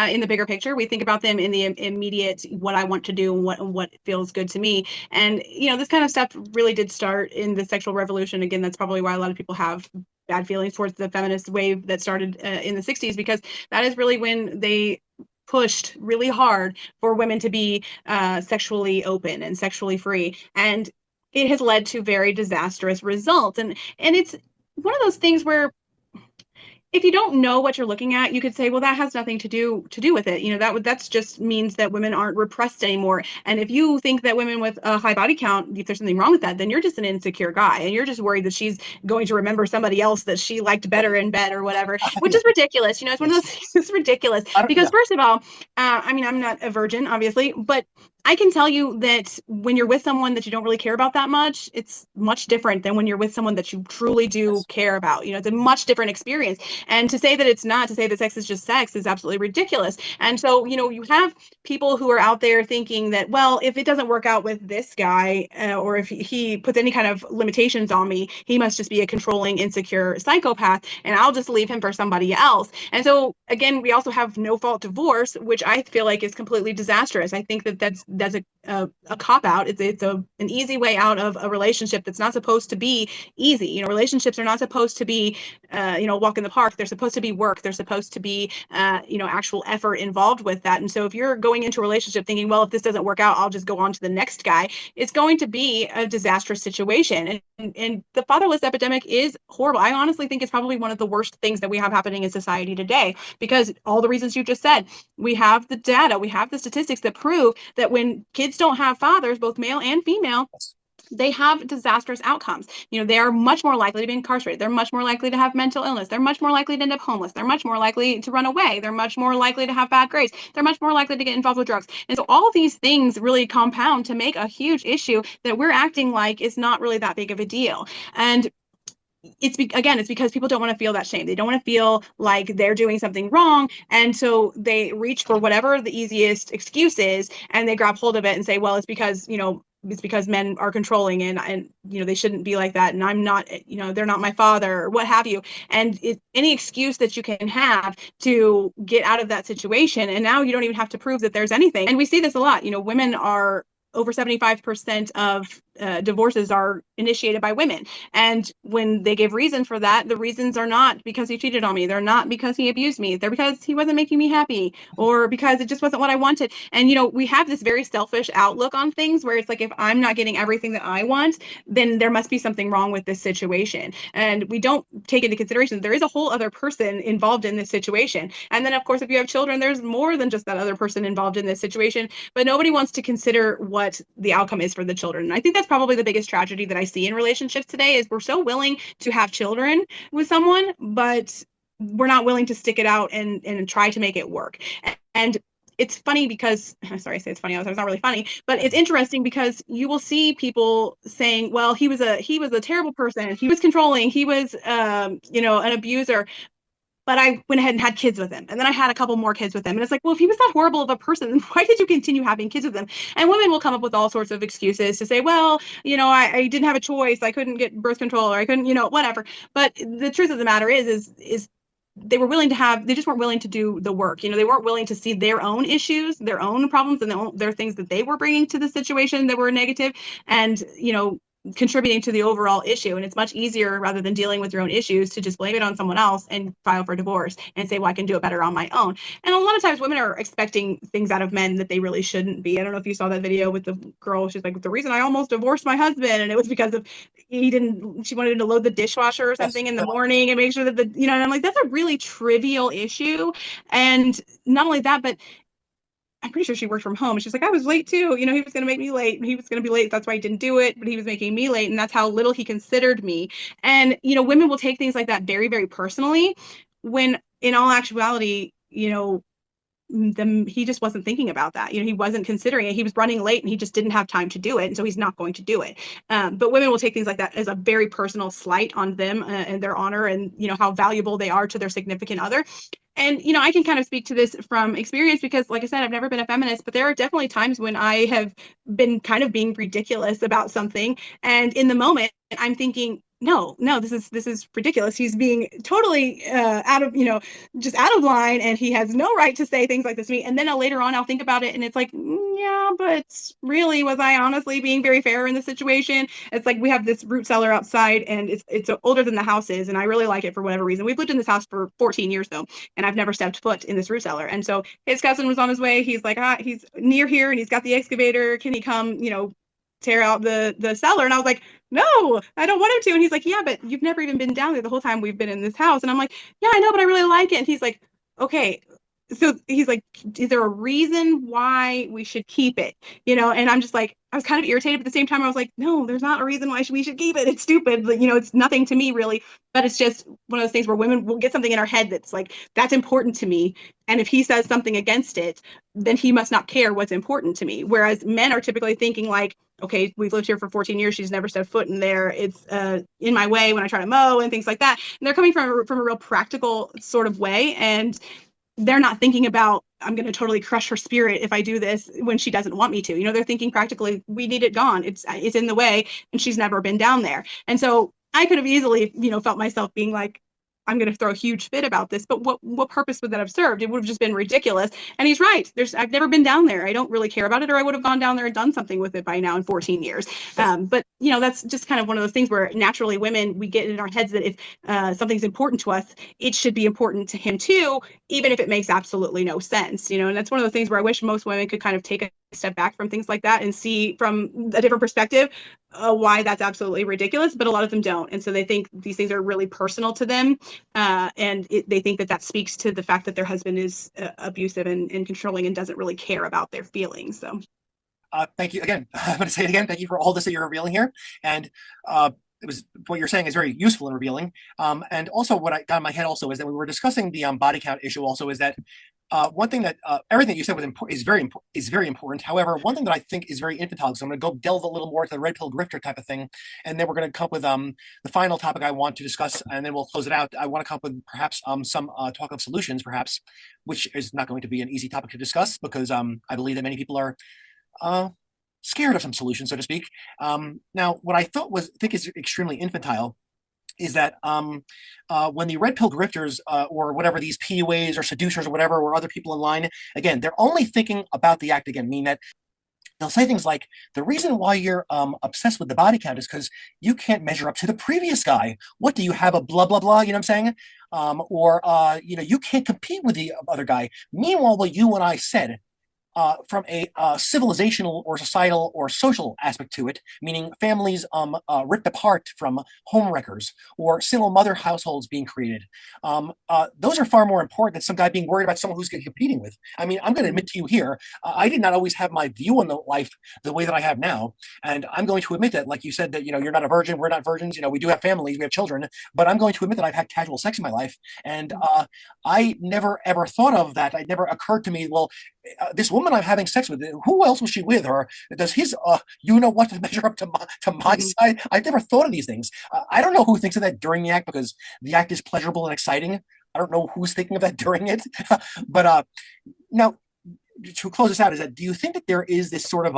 in the bigger picture. We think about them in the immediate, what I want to do and what feels good to me. And, you know, this kind of stuff really did start in the sexual revolution. Again, that's probably why a lot of people have bad feelings towards the feminist wave that started in the 60s, because that is really when they pushed really hard for women to be sexually open and sexually free. And it has led to very disastrous results. And it's one of those things where if you don't know what you're looking at, you could say, well, that has nothing to do with it. You know, that's just means that women aren't repressed anymore. And if you think that women with a high body count, if there's something wrong with that, then you're just an insecure guy, and you're just worried that she's going to remember somebody else that she liked better in bed or whatever, which is ridiculous. You know, it's one of those things that's ridiculous because first of all, I mean, I'm not a virgin, obviously, but I can tell you that when you're with someone that you don't really care about that much, it's much different than when you're with someone that you truly do care about. You know, it's a much different experience. And to say that it's not, to say that sex is just sex is absolutely ridiculous. And so, you know, you have people who are out there thinking that, well, if it doesn't work out with this guy or if he puts any kind of limitations on me, he must just be a controlling, insecure psychopath, and I'll just leave him for somebody else. And so, again, we also have no fault divorce, which I feel like is completely disastrous. I think that that's a cop out. It's an easy way out of a relationship that's not supposed to be easy. You know, relationships are not supposed to be, you know, walk in the park. They're supposed to be work. They're supposed to be, you know, actual effort involved with that. And so if you're going into a relationship thinking, well, if this doesn't work out, I'll just go on to the next guy, it's going to be a disastrous situation. And the fatherless epidemic is horrible. I honestly think it's probably one of the worst things that we have happening in society today, because all the reasons you just said, we have the data, we have the statistics that prove that when kids don't have fathers, both male and female, they have disastrous outcomes. You know, they are much more likely to be incarcerated. They're much more likely to have mental illness. They're much more likely to end up homeless. They're much more likely to run away. They're much more likely to have bad grades. They're much more likely to get involved with drugs. And so all of these things really compound to make a huge issue that we're acting like is not really that big of a deal. And it's because people don't want to feel that shame. They don't want to feel like they're doing something wrong. And so they reach for whatever the easiest excuse is, and they grab hold of it and say, well, it's because, you know, it's because men are controlling and you know, they shouldn't be like that. And I'm not, you know, they're not my father or what have you. And any excuse that you can have to get out of that situation. And now you don't even have to prove that there's anything. And we see this a lot. You know, women are over 75% of divorces are initiated by women. And when they give reason for that, the reasons are not because he cheated on me. They're not because he abused me. They're because he wasn't making me happy or because it just wasn't what I wanted. And, you know, we have this very selfish outlook on things where it's like, if I'm not getting everything that I want, then there must be something wrong with this situation. And we don't take into consideration that there is a whole other person involved in this situation. And then, of course, if you have children, there's more than just that other person involved in this situation. But nobody wants to consider what the outcome is for the children. And I think that's probably the biggest tragedy that I see in relationships today is we're so willing to have children with someone, but we're not willing to stick it out and try to make it work. And it's funny because sorry, I say it's funny. It's not really funny, but it's interesting because you will see people saying, "Well, he was a terrible person. He was controlling. He was, an abuser." But I went ahead and had kids with him. And then I had a couple more kids with him. And it's like, well, if he was that horrible of a person, then why did you continue having kids with him? And women will come up with all sorts of excuses to say, well, I didn't have a choice. I couldn't get birth control or I couldn't, whatever. But the truth of the matter is they just weren't willing to do the work. They weren't willing to see their own issues, their own problems, and their things that they were bringing to the situation that were negative. And, contributing to the overall issue. And it's much easier rather than dealing with your own issues to just blame it on someone else and file for divorce and say, well, I can do it better on my own. And a lot of times women are expecting things out of men that they really shouldn't be. I don't know if you saw that video with the girl. She's like, the reason I almost divorced my husband. And it was because of she wanted him to load the dishwasher or Yes. something in the morning and make sure that and I'm like, that's a really trivial issue. And not only that, but I'm pretty sure she worked from home. She's like, I was late too. He was going to make me late. He was going to be late. That's why I didn't do it. But he was making me late. And that's how little he considered me. And, women will take things like that very, very personally when in all actuality, he just wasn't thinking about that. He wasn't considering it. He was running late and he just didn't have time to do it. And so he's not going to do it. But women will take things like that as a very personal slight on them and their honor and, how valuable they are to their significant other. And, I can kind of speak to this from experience because, like I said, I've never been a feminist, but there are definitely times when I have been kind of being ridiculous about something. And in the moment, I'm thinking, no, this is ridiculous. He's being totally out of, just out of line, and he has no right to say things like this to me. And then later on, I'll think about it, and it's like, yeah, but really, was I honestly being very fair in the situation? It's like we have this root cellar outside, and it's older than the house is, and I really like it for whatever reason. We've lived in this house for 14 years though, and I've never stepped foot in this root cellar. And so his cousin was on his way. He's like, he's near here, and he's got the excavator. Can he come, tear out the cellar? And I was like, no, I don't want him to. And he's like, yeah, but you've never even been down there the whole time we've been in this house. And I'm like, yeah, I know, but I really like it. And he's like, okay. So he's like, is there a reason why we should keep it? And I'm just like, I was kind of irritated, but at the same time, I was like, no, there's not a reason why we should keep it. It's stupid. But, it's nothing to me really, but it's just one of those things where women will get something in our head that's like, that's important to me. And if he says something against it, then he must not care what's important to me. Whereas men are typically thinking like, okay, we've lived here for 14 years. She's never stepped foot in there. It's in my way when I try to mow and things like that. And they're coming from a real practical sort of way. And they're not thinking about, I'm going to totally crush her spirit if I do this when she doesn't want me to. They're thinking practically, we need it gone. It's in the way, and she's never been down there. And so I could have easily, felt myself being like, I'm going to throw a huge fit about this, but what purpose would that have served? It would have just been ridiculous. And he's right. I've never been down there. I don't really care about it, or I would have gone down there and done something with it by now in 14 years. But that's just kind of one of those things where naturally women, we get in our heads that if something's important to us, it should be important to him too, even if it makes absolutely no sense. And that's one of the things where I wish most women could kind of take a step back from things like that and see from a different perspective why that's absolutely ridiculous, but a lot of them don't. And so they think these things are really personal to them. And they think that speaks to the fact that their husband is abusive and controlling and doesn't really care about their feelings. So thank you again. I'm going to say it again. Thank you for all this that you're revealing here. And it was what you're saying is very useful and revealing. And also what I got in my head also is that we were discussing the body count issue also is that one thing that everything that you said was is very important. However, one thing that I think is very infantile, so I'm going to go delve a little more to the red pill grifter type of thing, and then we're going to come up with the final topic I want to discuss, and then we'll close it out. I want to come up with perhaps some talk of solutions, perhaps, which is not going to be an easy topic to discuss because I believe that many people are scared of some solutions, so to speak. Now, what I think is extremely infantile is that when the red pill grifters or whatever these PUAs or seducers or whatever or other people in line, again, they're only thinking about the act again, meaning that they'll say things like, the reason why you're obsessed with the body count is because you can't measure up to the previous guy. What do you have, a blah, blah, blah, you know what I'm saying? Or you can't compete with the other guy. Meanwhile, what you and I said from a civilizational or societal or social aspect to it, meaning families ripped apart from home wreckers or single mother households being created. Those are far more important than some guy being worried about someone who's competing with. I mean, I'm going to admit to you here, I did not always have my view on the life the way that I have now, and I'm going to admit that, like you said, that you're not a virgin, we're not virgins. We do have families, we have children, but I'm going to admit that I've had casual sex in my life, and I never ever thought of that. It never occurred to me, well, this woman I'm having sex with, who else was she with? Or does his, what to measure up to my Mhm. side? I've never thought of these things. I don't know who thinks of that during the act because the act is pleasurable and exciting. I don't know who's thinking of that during it. But now, to close this out, is that do you think that there is this sort of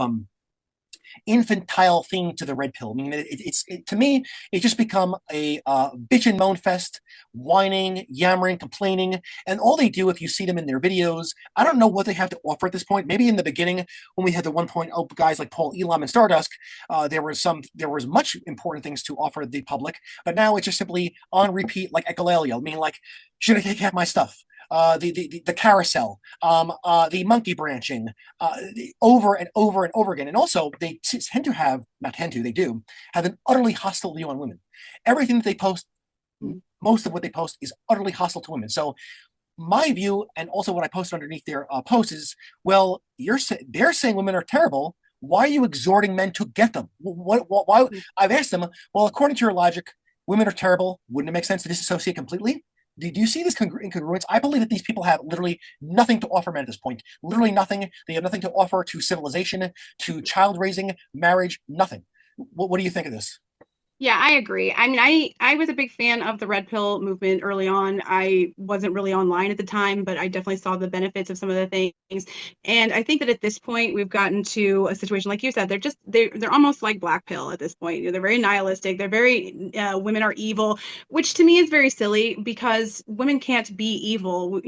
infantile thing to the red pill? I mean, to me, it's just become a bitch and moan fest, whining, yammering, complaining, and all they do, if you see them in their videos, I don't know what they have to offer at this point. Maybe in the beginning, when we had the 1.0 guys like Paul Elam and Stardust, there was much important things to offer the public, but now it's just simply on repeat, like echolalia. I mean, like, should I take half my stuff? The carousel, the monkey branching, over and over and over again. And also, they tend to have, not tend to, they do have an utterly hostile view on women. Everything that they post, most of what they post is utterly hostile to women. So my view, and also what I posted underneath their posts is, well, they're saying women are terrible. Why are you exhorting men to get them? Why? I've asked them, well, according to your logic, women are terrible. Wouldn't it make sense to disassociate completely? Do you see this incongruence? I believe that these people have literally nothing to offer men at this point. Literally nothing. They have nothing to offer to civilization, to child raising, marriage, nothing. What do you think of this? Yeah, I agree. I mean, I was a big fan of the red pill movement early on. I wasn't really online at the time, but I definitely saw the benefits of some of the things. And I think that at this point we've gotten to a situation like you said, they're almost like black pill at this point. They're very nihilistic. They're very women are evil, which to me is very silly because women can't be evil.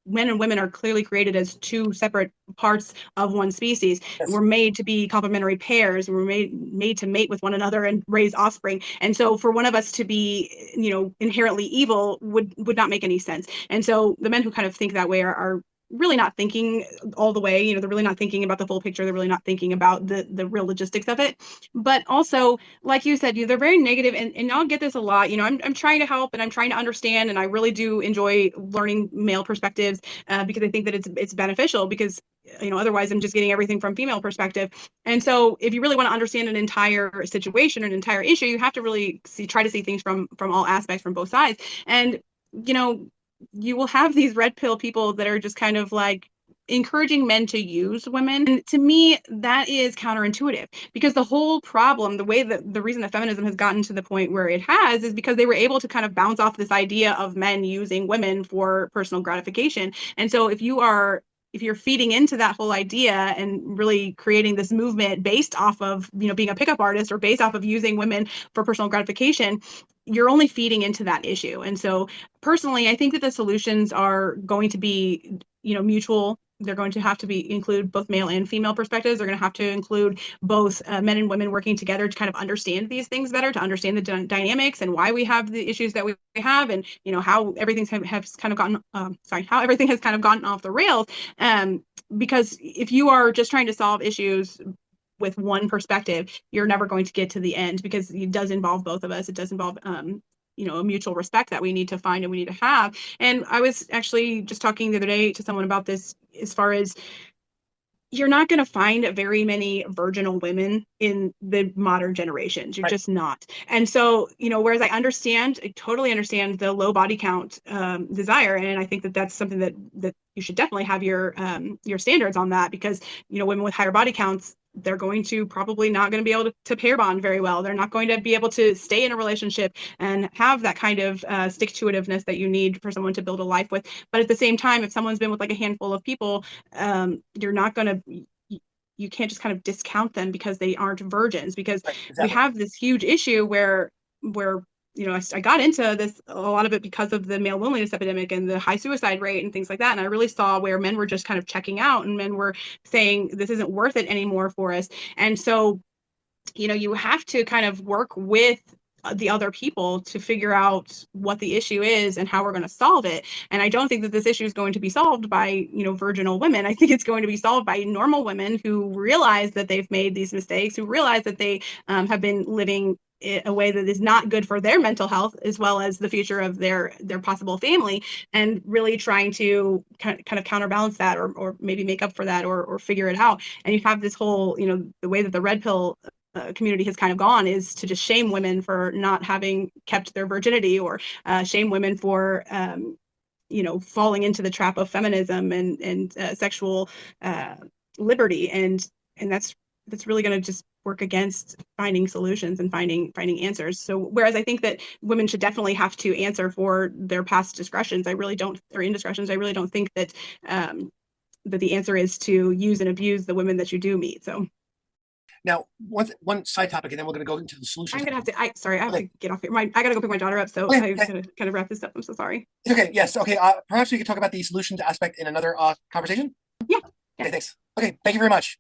Men and women are clearly created as two separate parts of one species. Yes. We're made to be complementary pairs. We're made to mate with one another and raise offspring. And so for one of us to be, inherently evil would not make any sense. And so the men who kind of think that way are really not thinking all the way. They're really not thinking about the full picture. They're really not thinking about the real logistics of it. But also, like you said, they're very negative, and I'll get this a lot. I'm trying to help and I'm trying to understand, and I really do enjoy learning male perspectives because I think that it's beneficial because otherwise I'm just getting everything from female perspective. And so if you really want to understand an entire situation, an entire issue, you have to really try to see things from all aspects, from both sides. And you know, you will have these red pill people that are just kind of like encouraging men to use women. And to me, that is counterintuitive because the whole problem, the reason that feminism has gotten to the point where it has is because they were able to kind of bounce off this idea of men using women for personal gratification. And so if you're feeding into that whole idea and really creating this movement based off of being a pickup artist or based off of using women for personal gratification, you're only feeding into that issue. And so personally, I think that the solutions are going to be mutual. They're going to have to include both male and female perspectives. They're going to have to include both men and women working together to kind of understand these things better, to understand the dynamics and why we have the issues that we have, and how everything has kind of gotten how everything has kind of gotten off the rails. Because if you are just trying to solve issues with one perspective, you're never going to get to the end because it does involve both of us. It does involve a mutual respect that we need to find and we need to have. And I was actually just talking the other day to someone about this, as far as you're not going to find very many virginal women in the modern generations. You're Right. just not. And so, whereas I totally understand the low body count desire, and I think that that's something that you should definitely have your standards on that because women with higher body counts, they're going to probably not going to be able to pair bond very well. They're not going to be able to stay in a relationship and have that kind of stick to itiveness that you need for someone to build a life with. But at the same time, if someone's been with like a handful of people, you're not going to you can't just kind of discount them because they aren't virgins, because Right. we Exactly. have this huge issue where I got into this, a lot of it because of the male loneliness epidemic and the high suicide rate and things like that. And I really saw where men were just kind of checking out and men were saying, this isn't worth it anymore for us. And so, you have to kind of work with the other people to figure out what the issue is and how we're going to solve it. And I don't think that this issue is going to be solved by, virginal women. I think it's going to be solved by normal women who realize that they've made these mistakes, who realize that they have been living a way that is not good for their mental health as well as the future of their possible family, and really trying to kind of counterbalance that, or maybe make up for that, or figure it out. And you have this whole, the way that the red pill community has kind of gone is to just shame women for not having kept their virginity, or shame women for falling into the trap of feminism and sexual liberty, and that's really going to just work against finding solutions and finding answers. So whereas I think that women should definitely have to answer for their past discretions, or indiscretions, I really don't think that that the answer is to use and abuse the women that you do meet. So now, one side topic, and then we're going to go into the solutions. I'm gonna have to. I have to get off here. I gotta go pick my daughter up, so Okay, I'm gonna kind of wrap this up. I'm so sorry. it's okay. Yes. Okay. Perhaps we could talk about the solutions aspect in another conversation. Yeah. Okay. Yeah. Thanks. Okay. Thank you very much.